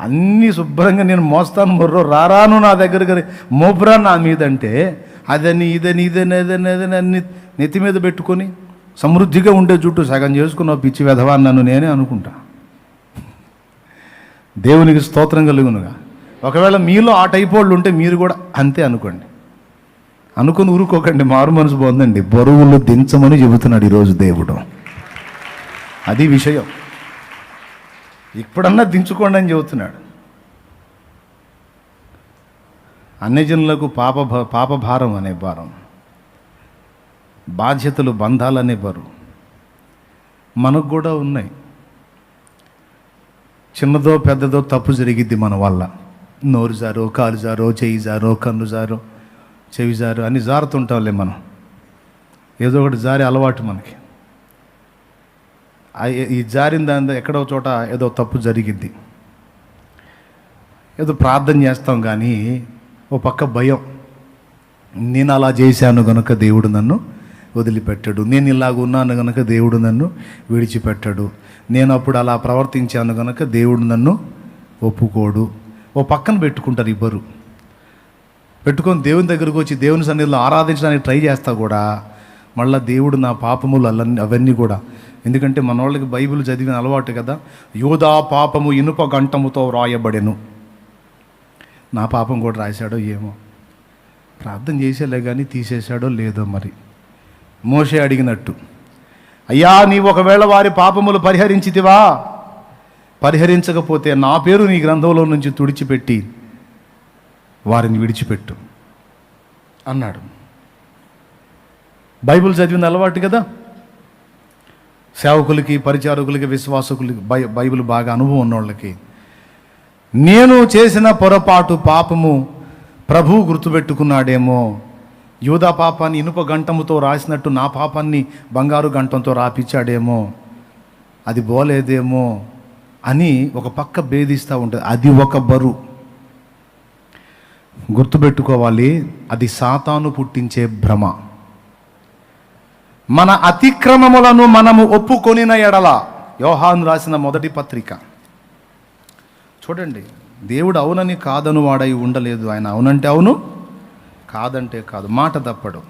అన్నీ శుభ్రంగా నేను మోస్తాను, మొర్రో రారాను నా దగ్గర మోపురా నా మీద అంటే అదని ఇదని అన్ని నెత్తి మీద పెట్టుకొని సమృద్ధిగా ఉండే జుట్టు సగం చేసుకున్న పిచ్చి వెధవా నన్ను నేనే అనుకుంటా. దేవునికి స్తోత్రం కలుగునుగా. ఒకవేళ మీలో ఆ టైప్ వాళ్ళు ఉంటే మీరు కూడా అంతే అనుకోండి. అనుకుని ఊరుకోకండి, మారు మనసు బాగుందండి. బరువులు దించమని చెబుతున్నాడు ఈరోజు దేవుడు. అది విషయం. ఇప్పుడన్నా దించుకోండి అని చెబుతున్నాడు. అన్యజనులకు పాపభారం అనే భారం, బాధ్యతలు, బంధాలు అనే బరువు మనకు కూడా ఉన్నాయి. చిన్నదో పెద్దదో తప్పు జరిగిద్ది మన వల్ల. నోరు జారో, కాలు జారో, చెయ్యి జారో, కన్ను జారో, చెవి జారో అని జారుతుంటాంలే మనం. ఏదో ఒకటి జారి అలవాటు మనకి. ఈ జారిన దాని ఎక్కడో చోట ఏదో తప్పు జరిగిద్ది. ఏదో ప్రార్థన చేస్తాం కానీ ఓ పక్క భయం. నేను అలా చేశాను కనుక దేవుడు నన్ను వదిలిపెట్టాడు, నేను ఇలాగ ఉన్నాను కనుక దేవుడు నన్ను విడిచిపెట్టాడు, నేను అప్పుడు అలా ప్రవర్తించాను కనుక దేవుడు నన్ను ఒప్పుకోడు. ఓ పక్కన పెట్టుకుంటారు ఇబ్బరు. పెట్టుకొని దేవుని దగ్గరకు వచ్చి దేవుని సన్నిధిలో ఆరాధించడానికి ట్రై చేస్తా కూడా మళ్ళీ దేవుడు నా పాపములు అవన్నీ కూడా. ఎందుకంటే మన వాళ్ళకి బైబిల్ చదివిన అలవాటు కదా. యూదా పాపము ఇనుప గంటముతో రాయబడెను. నా పాపం కూడా రాశాడో ఏమో, ప్రార్థన చేసేలే కానీ తీసేశాడో లేదో. మరి మోషే అడిగినట్టు, అయ్యా నీవు ఒకవేళ వారి పాపములు పరిహరించితివా, పరిహరించకపోతే నా పేరు నీ గ్రంథంలో నుంచి తుడిచిపెట్టి వారిని విడిచిపెట్టు అన్నాడు. బైబిల్ చదివిన అలవాటు కదా. సేవకులకి, పరిచారకులకి, విశ్వాసకులకి, బైబిల్ బాగా అనుభవం ఉన్నోళ్ళకి నేను చేసిన పొరపాటు పాపము ప్రభువు గుర్తుపెట్టుకున్నాడేమో, యూదా పాపాన్ని ఇనుప గంటముతో రాసినట్టు నా పాపాన్ని బంగారు గంటంతో రాపిచ్చాడేమో, అది బోలేదేమో అని ఒక పక్క భేదిస్తూ ఉంటుంది. అది ఒక బరువు. గుర్తుపెట్టుకోవాలి, అది సాతాను పుట్టించే భ్రమ. మన అతిక్రమములను మనము ఒప్పుకొనిన ఎడల, యోహాను రాసిన మొదటి పత్రిక చూడండి. దేవుడు అవునని కాదను వాడై ఉండలేదు. ఆయన అవునంటే అవును, కాదంటే కాదు, మాట తప్పడు.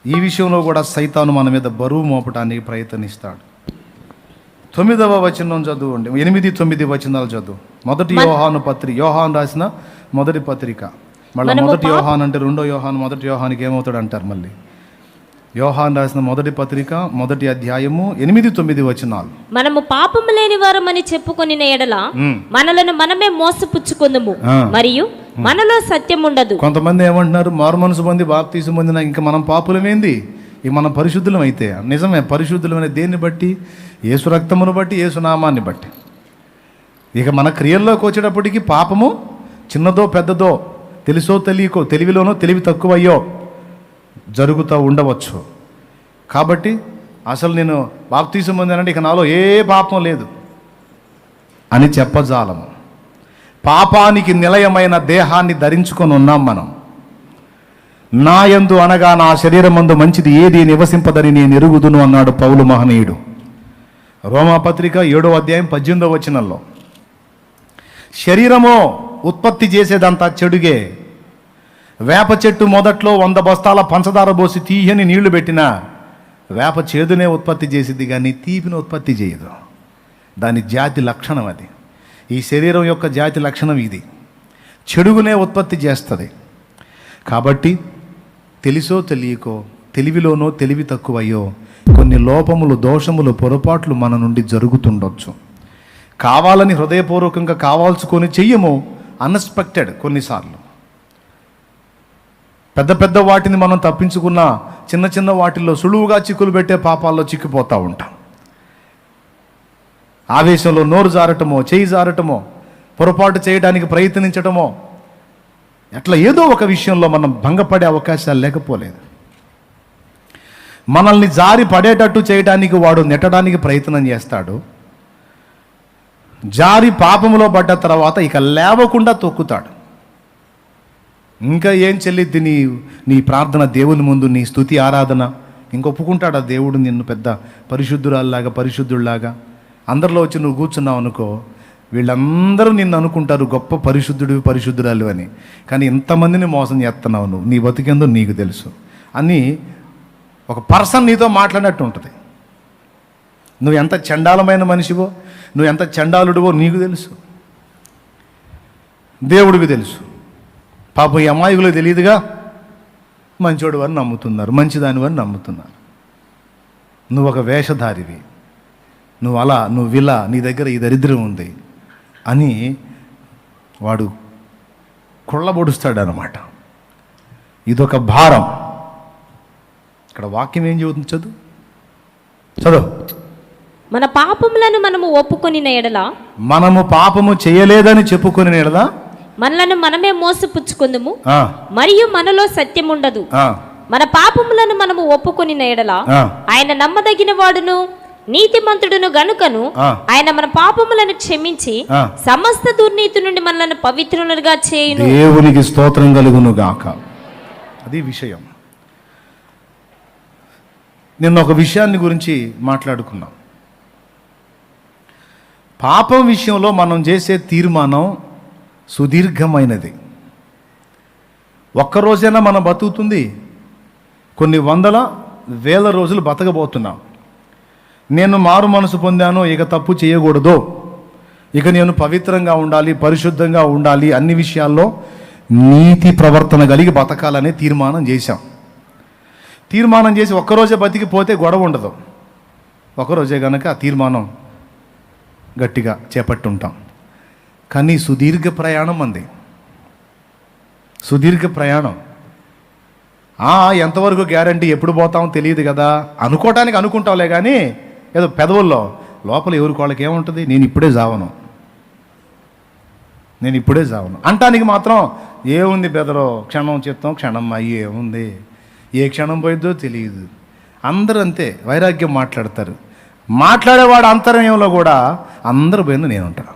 ఈ విషయంలో కూడా సైతాను మన మీద బరువు మోపటానికి ప్రయత్నిస్తాడు. 9వ వచనం చదువుండి, 8-9 వచనాలు చదువు. మొదటి యోహాను రాసిన మొదటి పత్రిక. మళ్ళీ మొదటి యోహాను అంటే రెండో యోహాను, మొదటి యోహానికి ఏమవుతాడు అంటారు మళ్ళీ. యోహాను రాసిన మొదటి పత్రిక 1వ అధ్యాయము 8-9 వచనాలు. మనము పాపము లేని వారమని చెప్పుకొని ఎడల మనలను మనమే మోసపుచ్చుకుందుము మరియు మనలో సత్యం ఉండదు. కొంతమంది ఏమంటున్నారు, మారు మనసు పొంది బాప్తీసం పొందిన ఇంకా మనం పాపులమేంది, ఇక మనం పరిశుద్ధులం అయితే. నిజమే, పరిశుద్ధులమైన దేన్ని బట్టి? యేసు రక్తమును బట్టి, యేసు నామాన్ని బట్టి. ఇక మన క్రియల్లోకి వచ్చేటప్పటికి పాపము చిన్నదో పెద్దదో, తెలుసో తెలియకో, తెలివిలోనో తెలివి తక్కువయ్యో జరుగుతూ ఉండవచ్చు. కాబట్టి అసలు నేను బాప్తీసం పొందానంటే ఇక నాలో ఏ పాపం లేదు అని చెప్పజాలము. పాపానికి నిలయమైన దేహాన్ని ధరించుకొని ఉన్నాం మనం. నా యందు అనగా నా శరీరమందు మంచిది ఏది నివసింపదని నేను ఎరుగుదును అన్నాడు పౌలు మహనీయుడు. రోమాపత్రిక 7వ అధ్యాయం 18వ వచనంలో, శరీరమో ఉత్పత్తి చేసేదంతా చెడుగే. వేప చెట్టు మొదట్లో 100 బస్తాల పంచదార పోసి తీయని నీళ్లు పెట్టినా వేప చేదునే ఉత్పత్తి చేసిద్ది, కానీ తీపిని ఉత్పత్తి చేయదు. దాని జాతి లక్షణం అది. ఈ శరీరం యొక్క జాతి లక్షణం ఇది, చెడుగునే ఉత్పత్తి చేస్తుంది. కాబట్టి తెలుసో తెలియకో, తెలివిలోనో తెలివి తక్కువయ్యో కొన్ని లోపములు, దోషములు, పొరపాట్లు మన నుండి జరుగుతుండొచ్చు. కావాలని హృదయపూర్వకంగా కావాల్సుకొని చెయ్యము, అన్ఎక్స్పెక్టెడ్. కొన్నిసార్లు పెద్ద పెద్ద వాటిని మనం తప్పించుకున్న చిన్న చిన్న వాటిల్లో సులువుగా చిక్కులు పెట్టే పాపాల్లో చిక్కిపోతూ ఉంటాం. ఆవేశంలో నోరు జారటమో, చేయి జారటమో, పొరపాటు చేయడానికి ప్రయత్నించటమో, అట్లా ఏదో ఒక విషయంలో మనం భంగపడే అవకాశాలు లేకపోలేదు. మనల్ని జారి పడేటట్టు చేయడానికి వాడు నెట్టడానికి ప్రయత్నం చేస్తాడు. జారి పాపములో పడ్డ తర్వాత ఇక లేవకుండా తొక్కుతాడు. ఇంకా ఏం చెల్లిద్ది నీ ప్రార్థన దేవుని ముందు, నీ స్తుతి ఆరాధన? ఇంకొప్పుకుంటాడు ఆ దేవుడు నిన్ను పెద్ద పరిశుద్ధురాల్లాగా, పరిశుద్ధుల్లాగా. అందరిలో వచ్చి నువ్వు కూర్చున్నావు అనుకో, వీళ్ళందరూ నిన్ను అనుకుంటారు గొప్ప పరిశుద్ధుడు, పరిశుద్ధురాలు అని. కానీ ఇంతమందిని మోసం చేస్తున్నావు నువ్వు, నీ బతికేందో నీకు తెలుసు అని ఒక పర్సన్ నీతో మాట్లాడినట్టు ఉంటుంది. నువ్వు ఎంత చండాలమైన మనిషివో, నువ్వు ఎంత చండాలుడివో నీకు తెలుసు, దేవుడికి తెలుసు. పాపం ఈ అమాయకులు తెలియదుగా, మంచోడు వారిని నమ్ముతున్నారు, మంచిదాని వారిని నమ్ముతున్నారు. నువ్వు ఒక వేషధారివి, నువ్వు అలా, నువ్వు ఇలా, నీ దగ్గర ఈ దరిద్రం ఉంది అని వాడు కొళ్ళబొడుస్తాడు అన్నమాట. ఇదొక భారం. ఇక్కడ వాక్యం ఏం చెబుతుంది? చదువు. మన పాపములను మనము ఒప్పుకొని ఎడల, మనము పాపము చేయలేదని చెప్పుకొని ఎడల మనలను మనమే మోసపుచ్చుకుందుము మరియు మనలో సత్యం ఉండదు. మన పాపములను మనము ఒప్పుకొని ఎడల ఆయన నమ్మదగిన వాడును నీతిమంతుడును గనుకను ఆయన మన పాపములను క్షమించి సమస్త దుర్నీతి నుండి మనలను పవిత్రులుగా చేయును. దేవునికి స్తోత్రం కలుగును గాక. అది విషయం. నిన్న ఒక విషయాన్ని గురించి మాట్లాడుకున్నాం. పాపం విషయంలో మనం చేసే తీర్మానం సుదీర్ఘమైనది. ఒక్కరోజైనా మనం బతుకుతుంది, కొన్ని వందల వేల రోజులు బతకబోతున్నాం. నేను మారు మనసు పొందాను, ఇక తప్పు చేయకూడదు, ఇక నేను పవిత్రంగా ఉండాలి, పరిశుద్ధంగా ఉండాలి, అన్ని విషయాల్లో నీతి ప్రవర్తన కలిగి బతకాలనే తీర్మానం చేశాం. తీర్మానం చేసి ఒక్కరోజే బతికిపోతే గొడవ ఉండదు. ఒకరోజే కనుక ఆ తీర్మానం గట్టిగా చేపట్టుంటాం. కానీ సుదీర్ఘ ప్రయాణం అంది, సుదీర్ఘ ప్రయాణం. ఎంతవరకు గ్యారంటీ, ఎప్పుడు పోతామో తెలియదు కదా. అనుకోవటానికి అనుకుంటావులే, కానీ ఏదో పెదవుల్లో లోపల ఎవరికి వాళ్ళకి ఏముంటుంది, నేను ఇప్పుడే జావను, నేను ఇప్పుడే జావను అంటానికి మాత్రం ఏముంది బెదరో, క్షణం చిత్తం క్షణం అయ్యి ఏముంది, ఏ క్షణం పోయిద్దో తెలియదు. అందరూ అంతే వైరాగ్యం మాట్లాడతారు. మాట్లాడేవాడు అంతర్యంలో కూడా అందరూ పోయింది నేను ఉంటాను.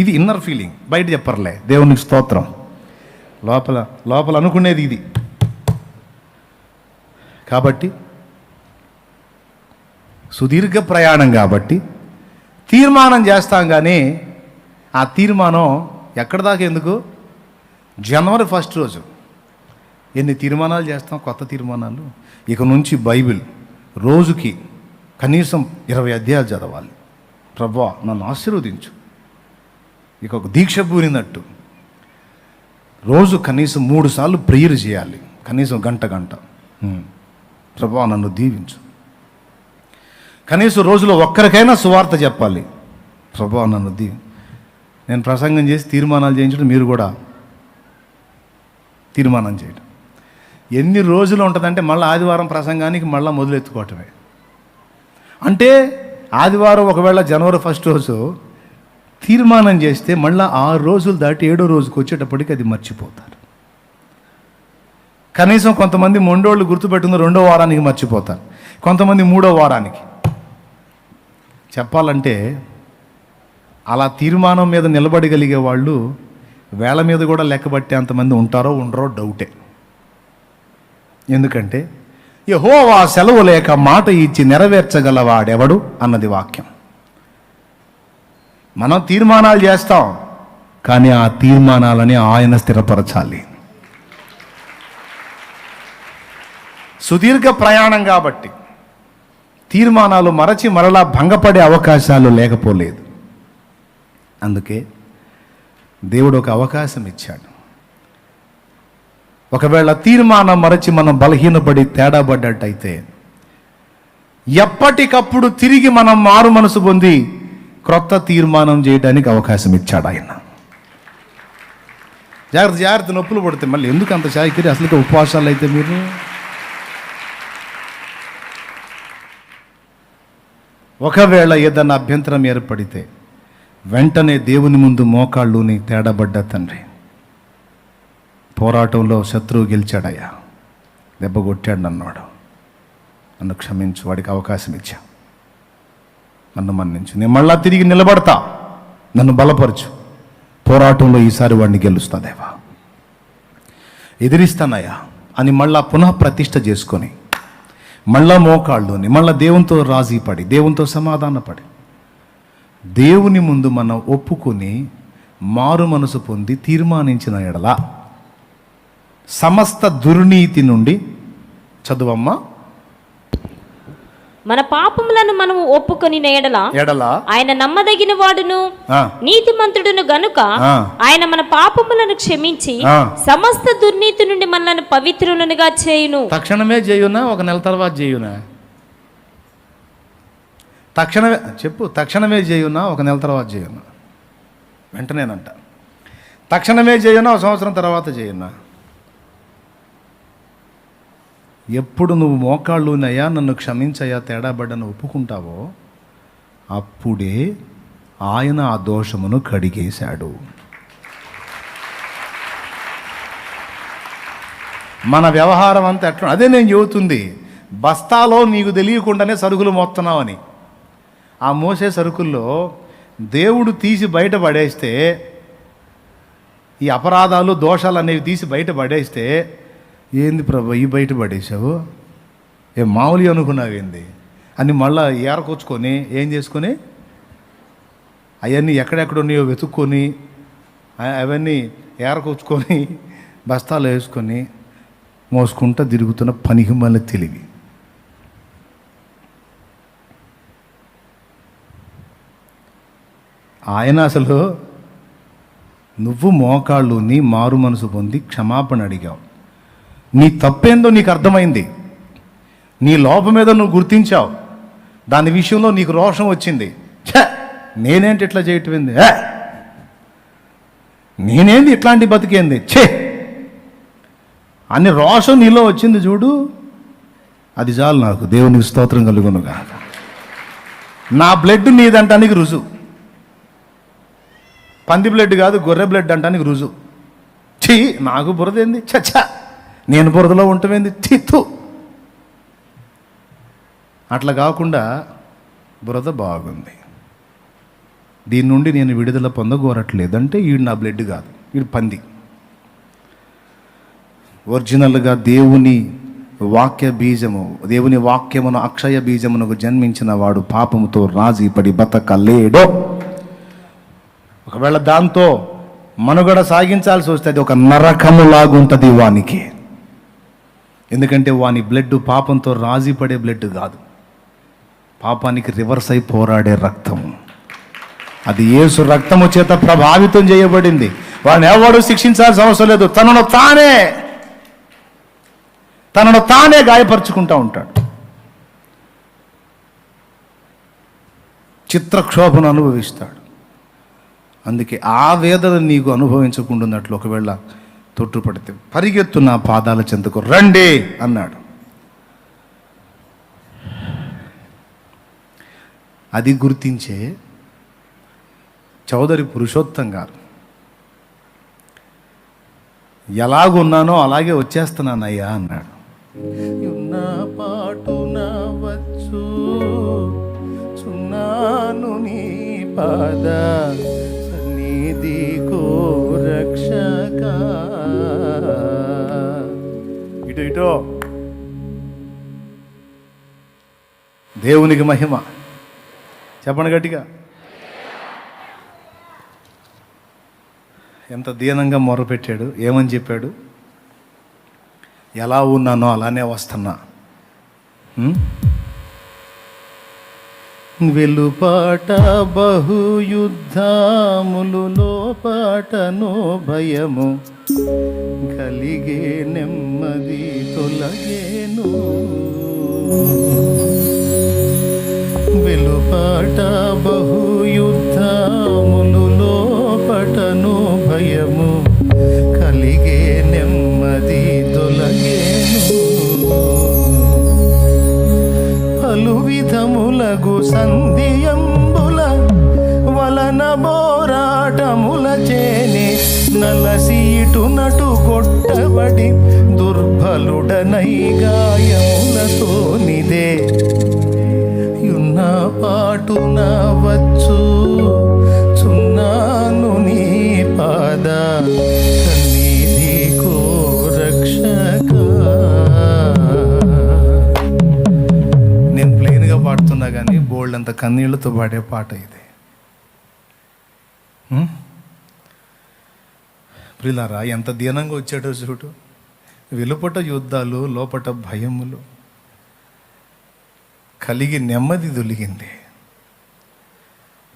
ఇది ఇన్నర్ ఫీలింగ్, బయట చెప్పర్లే. దేవునికి స్తోత్రం. లోపల లోపల అనుకునేది ఇది. కాబట్టి సుదీర్ఘ ప్రయాణం కాబట్టి తీర్మానం చేస్తాం, కానీ ఆ తీర్మానం ఎక్కడి దాకా ఎందుకు? జనవరి 1 రోజు ఎన్ని తీర్మానాలు చేస్తాం, కొత్త తీర్మానాలు. ఇక నుంచి బైబిల్ రోజుకి కనీసం 20 అధ్యాయాలు చదవాలి. ప్రభువా నన్ను ఆశీర్వదించు, ఇక ఒక దీక్ష పూరినట్టు రోజు కనీసం 3 సార్లు ప్రేయర్ చేయాలి, కనీసం గంట. ప్రభువా నన్ను దీవించు. కనీసం రోజులో ఒక్కరికైనా సువార్త చెప్పాలి. ప్రభువా నన్ను నేను ప్రసంగం చేసి తీర్మానాలు చేయించడం, మీరు కూడా తీర్మానం చేయడం. ఎన్ని రోజులు ఉంటుందంటే మళ్ళీ ఆదివారం ప్రసంగానికి మళ్ళీ మొదలెత్తుకోవటమే. అంటే ఆదివారం ఒకవేళ జనవరి 1 రోజు తీర్మానం చేస్తే మళ్ళీ 6 రోజులు దాటి 7వ రోజుకి వచ్చేటప్పటికి అది మర్చిపోతారు. కనీసం కొంతమంది మొండోళ్ళు గుర్తుపెట్టుకున్న 2వ వారానికి మర్చిపోతారు, కొంతమంది 3వ వారానికి. చెప్పాలంటే అలా తీర్మానం మీద నిలబడగలిగే వాళ్ళు వేళ మీద కూడా లెక్కబట్టే అంతమంది ఉంటారో ఉండరో డౌటే. ఎందుకంటే యెహోవా సెలవు లేక మాట ఇచ్చి నెరవేర్చగలవాడెవడు అన్నది వాక్యం. మనం తీర్మానాలు చేస్తాం, కానీ ఆ తీర్మానాలని ఆయన స్థిరపరచాలి. సుదీర్ఘ ప్రయాణం కాబట్టి తీర్మానాలు మరచి మరలా భంగపడే అవకాశాలు లేకపోలేదు. అందుకే దేవుడు ఒక అవకాశం ఇచ్చాడు. ఒకవేళ తీర్మానం మరచి మనం బలహీనపడి తేడాపడ్డట్టయితే ఎప్పటికప్పుడు తిరిగి మనం మారు మనసు పొంది క్రొత్త తీర్మానం చేయడానికి అవకాశం ఇచ్చాడు ఆయన. జాగ్రత్త నొప్పులు పడితే మళ్ళీ ఎందుకు అంత చాకిరి? అసలు ఉపవాసాలు అయితే మీరు ఒకవేళ ఏదన్నా అభ్యంతరం ఏర్పడితే వెంటనే దేవుని ముందు మోకాళ్ళుని తేడాబడ్డ తండ్రి, పోరాటంలో శత్రువు గెలిచాడయ్యా, దెబ్బ కొట్టాడు నన్నాడు, నన్ను క్షమించు, వాడికి అవకాశం ఇచ్చా, నన్ను మన్నించు, నేను మళ్ళా తిరిగి నిలబడతా, నన్ను బలపరచు, పోరాటంలో ఈసారి వాడిని గెలుస్తా దేవా, ఎదిరిస్తానయ్యా అని మళ్ళా పునః ప్రతిష్ఠ చేసుకొని మళ్ళా మోకాళ్ళుని మళ్ళా దేవునితో రాజీపడి దేవునితో సమాధానపడి దేవుని ముందు మనం ఒప్పుకొని మారు మనసు పొంది తీర్మానించిన ఎడల సమస్త దుర్నీతి నుండి, చదువమ్మా, మన పాపములను మనము ఒప్పుకొని ఎడల ఆయన నమ్మదగిన వాడును నీతిమంతుడును గనుక ఆయన మన పాపములను క్షమించి సమస్త దుర్నీతి నుండి మనల్ని పవిత్రులనుగా చేయును. తక్షణమే చేయునా, ఒక నెల తర్వాత చేయునా? తక్షణమే చెప్పు. తక్షణమే చేయునా, ఒక నెల తర్వాత చేయునా? వెంటనేనంట. తక్షణమే చేయునా, ఒక సంవత్సరం తర్వాత చేయునా? ఎప్పుడు నువ్వు మోకాళ్ళునయ్యా నన్ను క్షమించయ్యా తేడాబడ్డను ఒప్పుకుంటావో అప్పుడే ఆయన ఆ దోషమును కడిగేశాడు. మన వ్యవహారం అంతా ఎట్లా? అదే నేను చెబుతుంది, బస్తాలో నీకు తెలియకుండానే సరుకులు మోస్తున్నావని. ఆ మోసే సరుకుల్లో దేవుడు తీసి బయట పడేస్తే, ఈ అపరాధాలు దోషాలు అనేవి తీసి బయట పడేస్తే, ఏంది ప్రభు ఈ బయట పడేసావు, ఏ మామూలు అనుకున్నావేంది అని మళ్ళా ఏరకొచ్చుకొని ఏం చేసుకొని అవన్నీ ఎక్కడెక్కడున్నాయో వెతుక్కొని అవన్నీ ఏరకొచ్చుకొని బస్తాలు వేసుకొని మోసుకుంటూ తిరుగుతున్న పనికి మళ్ళీ తెలివి. ఆయన అసలు నువ్వు మోకాళ్ళుని మారు మనసు పొంది క్షమాపణ అడిగావు, నీ తప్పేందో నీకు అర్థమైంది, నీ లోపమేదో నువ్వు గుర్తించావు, దాని విషయంలో నీకు రోషం వచ్చింది. నేనేంటి ఇట్లా చేయటమైంది, నేనేంది ఇట్లాంటి బతికేంది అని రోషం నీలో వచ్చింది చూడు, అది చాలు నాకు. దేవునికి స్తోత్రం కలుగునుగా. నా బ్లడ్ నీదంటానికి రుజువు, పంది బ్లడ్ కాదు గొర్రె బ్లడ్ అంటానికి రుజువు. నాకు బురదేంది, చచ్చా నేను బురదలో ఉంటామేంది, తిత్తు. అట్లా కాకుండా బురద బాగుంది, దీని నుండి నేను విడుదల పొందగోరట్లేదు అంటే వీడు నా బ్లడ్ కాదు, వీడు పంది. ఒరిజినల్గా దేవుని వాక్య బీజము, దేవుని వాక్యమును అక్షయ బీజమునకు జన్మించిన వాడు పాపముతో రాజీపడి బతకలేడో. ఒకవేళ దాంతో మనుగడ సాగించాల్సి వస్తే అది ఒక నరకములాగుంటుంది వానికి. ఎందుకంటే వాని బ్లడ్ పాపంతో రాజీ పడే బ్లడ్ కాదు, పాపానికి రివర్స్ అయి పోరాడే రక్తము. అది యేసు రక్తము చేత ప్రభావితం చేయబడింది. వాడిని ఎవడు శిక్షించాల్సిన అవసరం లేదు, తనను తానే తనను తానే గాయపరుచుకుంటూ ఉంటాడు. చిత్రక్షోభను అనుభవిస్తాడు. అందుకే ఆ వేదన నీకు అనుభవించకుండా ఉన్నట్లు ఒకవేళ తొట్టుపడితే పరిగెత్తు నా పాదాల చెంతకు రండి అన్నాడు. అది గుర్తించే చౌదరి పురుషోత్తం గారు ఎలాగున్నానో అలాగే వచ్చేస్తున్నానయ్యా అన్నాడు. నా పాటున వచ్చు చున్నాను నీ పాద సన్నిధి కో రక్షక. ఇటో దేవునికి మహిమ. చెప్పండి గట్టిగా. ఎంత దీనంగా మొరపెట్టాడు. ఏమని చెప్పాడు? ఎలా ఉన్నానో అలానే వస్తున్నా. వెలుపాట బహుయుద్ధములు లోపాటను భయము కలిగే నెమ్మది తొలగేను. వెలుపాట బహుయుద్ధములు లోపటను భయము కలిగే నెమ్మది తొలగేను. పలు విధములగు సంధియంబుల వలన పోరాటముల చేని నలసి ఇటునటు కొట్టబడి దుర్బలుడనై గాయములతో నిదే యున్న పాటున వచ్చు చున్నాను నీ పాద సన్నిధి కో రక్షక. నేను ప్లెయిన్గా పాడుతున్నా కానీ బోల్డ్ అంత కన్నీళ్లతో పాడే పాట ఇది. ప్రియులారా, ఎంత దీనంగా వచ్చాడో చూడు. వెలుపట యుద్ధాలు, లోపట భయములు కలిగి నెమ్మది దొలిగింది.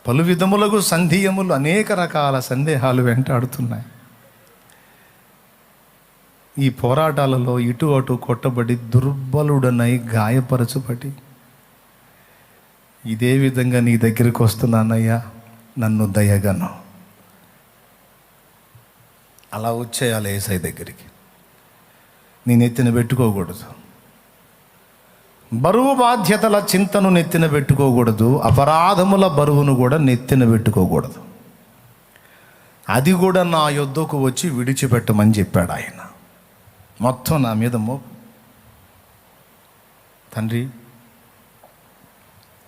పలు విధములకు సంధియములు, అనేక రకాల సందేహాలు వెంటాడుతున్నాయి. ఈ పోరాటాలలో ఇటు అటు కొట్టబడి దుర్బలుడనై గాయపరచబడి ఇదే విధంగా నీ దగ్గరికి వస్తున్నానయ్యా, నన్ను దయగను. అలా వచ్చేయాలి యేసయ్య దగ్గరికి. నేను ఎత్తిన పెట్టుకోకూడదు. బరువు బాధ్యతల చింతను నెత్తిన పెట్టుకోకూడదు. అపరాధముల బరువును కూడా నెత్తిన పెట్టుకోకూడదు. అది కూడా నా యొద్దకు వచ్చి విడిచిపెట్టమని చెప్పాడు ఆయన. మొత్తం నా మీద తండ్రి.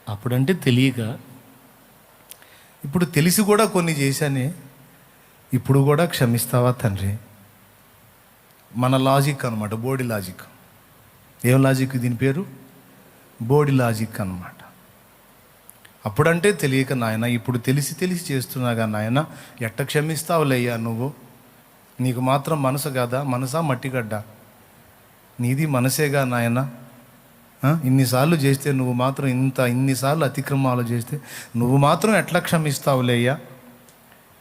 అప్పుడంటే తెలియక, ఇప్పుడు తెలిసి కూడా కొన్ని చేశానే, ఇప్పుడు కూడా క్షమిస్తావా తండ్రి? మన లాజిక్ అనమాట, బోడీ లాజిక్. ఏం లాజిక్? దీని పేరు బోడీ లాజిక్ అన్నమాట. అప్పుడంటే తెలియక నాయన, ఇప్పుడు తెలిసి తెలిసి చేస్తున్నాగా నాయన, ఎట్ట క్షమిస్తావులేయ్యా నువ్వు? నీకు మాత్రం మనసు కాదా? మనసా మట్టిగడ్డ? నీది మనసేగా నాయన. ఇన్నిసార్లు చేస్తే నువ్వు మాత్రం ఇన్నిసార్లు అతిక్రమాలు చేస్తే నువ్వు మాత్రం ఎట్లా క్షమిస్తావులేయ్యా?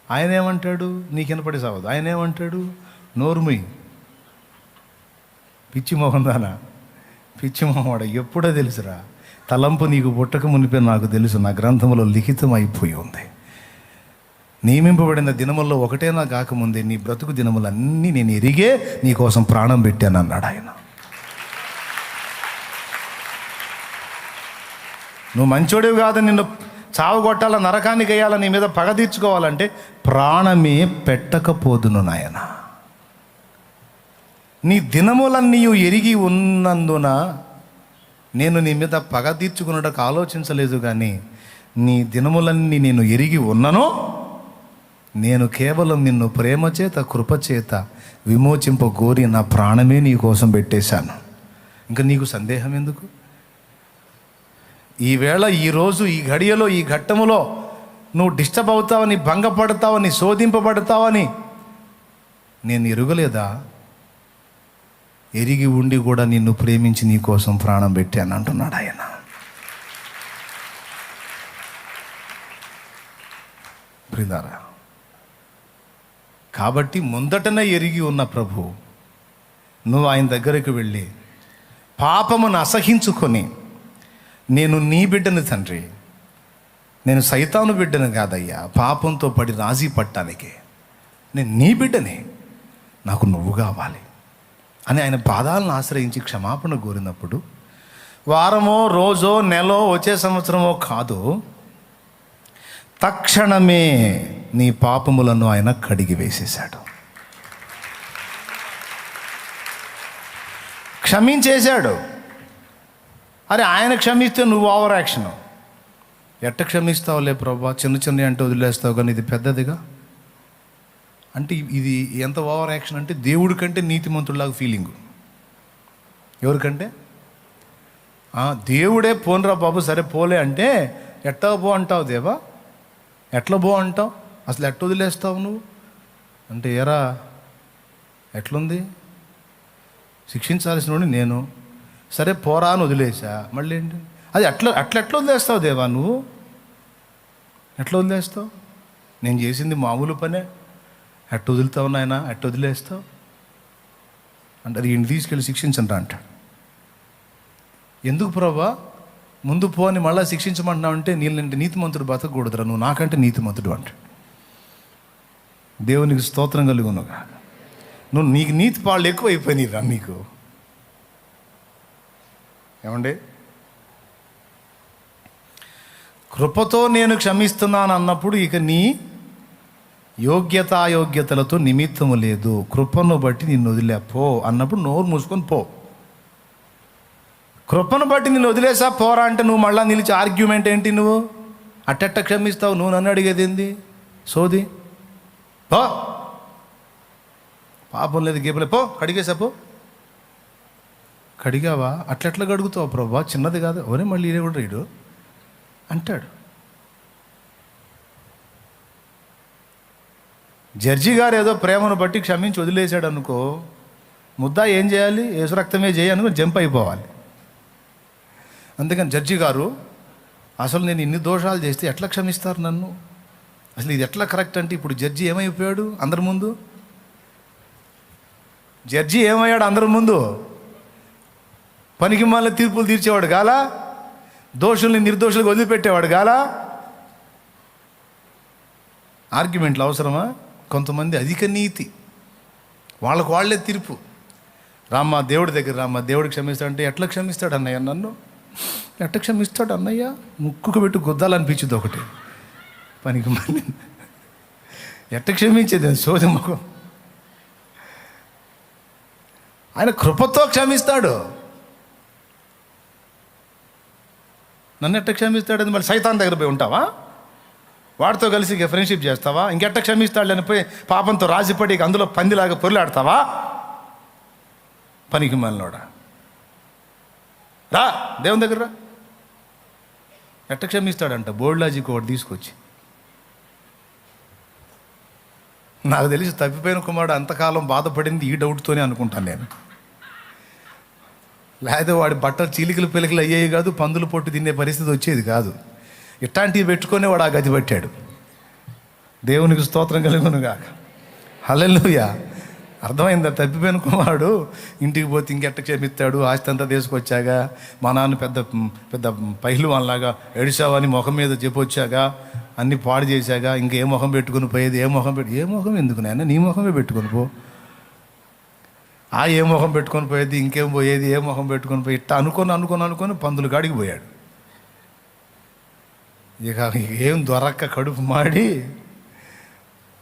ఆయన ఏమంటాడు? నీకు వినపడి సావదు. ఆయన ఏమంటాడు? నోరుముయ్ పిచ్చి మొహందానా, పిచ్చి మొహవాడ, ఎప్పుడో తెలుసురా. తలంపు నీకు పుట్టక మునిపే నాకు తెలుసు, నా గ్రంథంలో లిఖితం అయిపోయి ఉంది. నియమింపబడిన దినముల్లో ఒకటేనా కాకముందే నీ బ్రతుకు దినములన్నీ నేను ఎరిగే నీ కోసం ప్రాణం పెట్టాను అన్నాడు ఆయన. నువ్వు మంచోడివి కాదు, నిన్ను చావు కొట్టాల, నరకానికి వేయాల, నీ మీద పగ తీర్చుకోవాలంటే ప్రాణమే పెట్టకపోదును నాయన. నీ దినములన్నీ ఎరిగి ఉన్నందున నేను నీ మీద పగ తీర్చుకున్నటకు ఆలోచించలేదు. కానీ నీ దినములన్నీ నేను ఎరిగి ఉన్నను. నేను కేవలం నిన్ను ప్రేమ చేత కృపచేత విమోచింపగోరి నా ప్రాణమే నీ కోసం పెట్టేశాను. ఇంకా నీకు సందేహం ఎందుకు? ఈవేళ, ఈరోజు, ఈ ఘడియలో, ఈ ఘట్టములో నువ్వు డిస్టర్బ్ అవుతావని, భంగపడతావని, శోధింపబడతావని నేను ఎరుగలేదా? ఎరిగి ఉండి కూడా నిన్ను ప్రేమించి నీ కోసం ప్రాణం పెట్టాను అంటున్నాడు ఆయన. ప్రియులారా, కాబట్టి ముందటనే ఎరిగి ఉన్న ప్రభు, నువ్వు ఆయన దగ్గరికి వెళ్ళి పాపమును అసహించుకొని, నేను నీ బిడ్డను తండ్రి, నేను సైతాను బిడ్డను కాదయ్యా, పాపంతో పడి రాజీ పట్టానికి నేను నీ బిడ్డని, నాకు నువ్వు కావాలి అని ఆయన పాదాలను ఆశ్రయించి క్షమాపణ కోరినప్పుడు వారమో, రోజో, నెలో, వచ్చే సంవత్సరమో కాదు, తక్షణమే నీ పాపములను ఆయన కడిగి వేసేశాడు, క్షమించేశాడు. అరే ఆయన క్షమిస్తే నువ్వు ఓవర్ యాక్షన్. ఎట్ట క్షమిస్తావులే ప్రభా, చిన్న చిన్న అంటే వదిలేస్తావు కానీ ఇది పెద్దదిగా అంటే ఇది ఎంత ఓవర్ యాక్షన్ అంటే దేవుడి కంటే నీతిమంతుడిలాగా ఫీలింగు. ఎవరికంటే దేవుడే పోన్రా బాబు, సరే పోలే అంటే ఎట్టా పో అంటావు దేవా, ఎట్లా పో అంటావు, అసలు ఎట్ట వదిలేస్తావు నువ్వు అంటే, ఎరా ఎట్లుంది, శిక్షించాల్సిన నేను, సరే పోరా అని వదిలేసా, మళ్ళీ ఏంటి అది ఎట్లా వదిలేస్తావు దేవా, నువ్వు ఎట్లా వదిలేస్తావు, నేను చేసింది మామూలు పనే, ఎట్ట వదులుతావు నాయన, ఎట్ట వదిలేస్తావు అంటే అది ఇంటి తీసుకెళ్ళి శిక్షించండి అంటాడు. ఎందుకు ప్రభా ముందు పోని మళ్ళీ శిక్షించమంటున్నావు అంటే, నీళ్ళంటే నీతిమంతుడు బతకూడదురా, నువ్వు నాకంటే నీతిమంతుడు అంటాడు. దేవునికి స్తోత్రం కలుగునుగా. నీకు నీతి పాళ్ళు ఎక్కువ అయిపోయినాయిరా నీకు. ఏమండి, కృపతో నేను క్షమిస్తున్నాను అన్నప్పుడు ఇక నీ యోగ్యతాయోగ్యతలతో నిమిత్తము లేదు, కృపను బట్టి నిన్ను వదిలేపో అన్నప్పుడు నోరు మూసుకొని పో. కృపను బట్టి నిన్ను వదిలేసా పోరా అంటే నువ్వు మళ్ళా నిలిచి ఆర్గ్యుమెంట్ ఏంటి, నువ్వు అట్టెట్ట క్షమిస్తావు, నువ్వు నన్ను అడిగేది ఏంది సోది, పో పాపం లేదు గీపలే పో, కడిగేసా పో. కడిగావా, అట్లెట్లా కడుగుతావు ప్రభా, చిన్నది కాదు, ఒరే మళ్ళీ ఇదే కూడా రీడు అంటాడు. జడ్జి గారు ఏదో ప్రేమను బట్టి క్షమించి వదిలేశాడు అనుకో, ముద్దా ఏం చేయాలి, యేసు రక్తమే చేయనుకో జంప్ అయిపోవాలి. అందుకని జడ్జి గారు, అసలు నేను ఇన్ని దోషాలు చేస్తే ఎట్లా క్షమిస్తారు నన్ను, అసలు ఇది ఎట్లా కరెక్ట్ అంటే, ఇప్పుడు జడ్జి ఏమైపోయాడు అందరి ముందు, జడ్జి ఏమయ్యాడు అందరి ముందు, పనికి మళ్ళీ తీర్పులు తీర్చేవాడు గాలా, దోషుల్ని నిర్దోషులకు వదిలిపెట్టేవాడు గాలా. ఆర్గ్యుమెంట్లు అవసరమా? కొంతమంది అధిక నీతి, వాళ్ళకు వాళ్ళే తీర్పు. రామ్మా దేవుడి దగ్గర రామ్మా, దేవుడికి క్షమిస్తాడంటే ఎట్లా క్షమిస్తాడు అన్నయ్య నన్ను, ఎట్లా క్షమిస్తాడు అన్నయ్య, ముక్కుకు పెట్టి గుద్దాలనిపించింది ఒకటి, పనికి మళ్ళీ ఎట్ట క్షమించేది సోది ముఖం. ఆయన కృపతో క్షమిస్తాడు, నన్ను ఎట్ట క్షమిస్తాడు అని మళ్ళీ సైతాన్ దగ్గర పోయి ఉంటావా, వాడితో కలిసి ఫ్రెండ్షిప్ చేస్తావా, ఇంకెట్ట క్షమిస్తాడు అని పోయి పాపంతో రాజీపడి అందులో పందిలాగా పొరులాడతావా, పనికి మళ్ళీనోడా, రా దేవుని దగ్గర రా. ఎట్ట క్షమిస్తాడంట బోర్డు లాజిక్ ఒకటి తీసుకొచ్చి. నాకు తెలిసి తప్పిపోయిన కుమారుడు అంతకాలం బాధపడింది ఈ డౌట్తోనే అనుకుంటాను నేను. లేదా వాడి బట్టలు చీలికలు పిలికలు అయ్యేవి కాదు, పందులు పొట్టు తినే పరిస్థితి వచ్చేది కాదు. ఇట్లాంటివి పెట్టుకొని వాడు ఆ గది పట్టాడు. దేవునికి స్తోత్రం కలుగునుగాక. హల్లెలూయా. అర్థమైందా? తప్పిపోయిన కుమారుడు ఇంటికి పోతే ఇంకెట్ట క్షమిస్తాడు, ఆస్తి అంతా తీసుకొచ్చాగా, మా నాన్న పెద్ద పెద్ద పైలు వాళ్ళలాగా ఏడిసావని ముఖం మీద చెప్పొచ్చాగా, అన్నీ పాడు చేశాగా, ఇంకే ముఖం పెట్టుకుని పోయేది, ఏ ముఖం ఎందుకు నాయన, నీ ముఖమే పెట్టుకొని పో. ఏ ముఖం పెట్టుకొని పోయేది, ఇంకేం పోయేది, ఏ ముఖం పెట్టుకొని పోయి ఇట్లా అనుకొని పందులు కాడికి పోయాడు. ఇక ఏం దొరక్క కడుపు మాడి,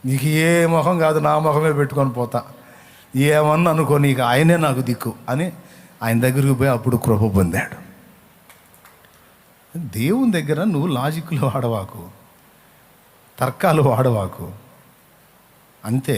నీకు ఏ ముఖం కాదు నా ముఖమే పెట్టుకొని పోతా, ఏమన్నా అనుకో, నీకు ఆయనే నాకు దిక్కు అని ఆయన దగ్గరికి పోయి అప్పుడు కృప పొందాడు. దేవుని దగ్గర నువ్వు లాజిక్లు వాడవాకు, తర్కాలు వాడవాకు, అంతే.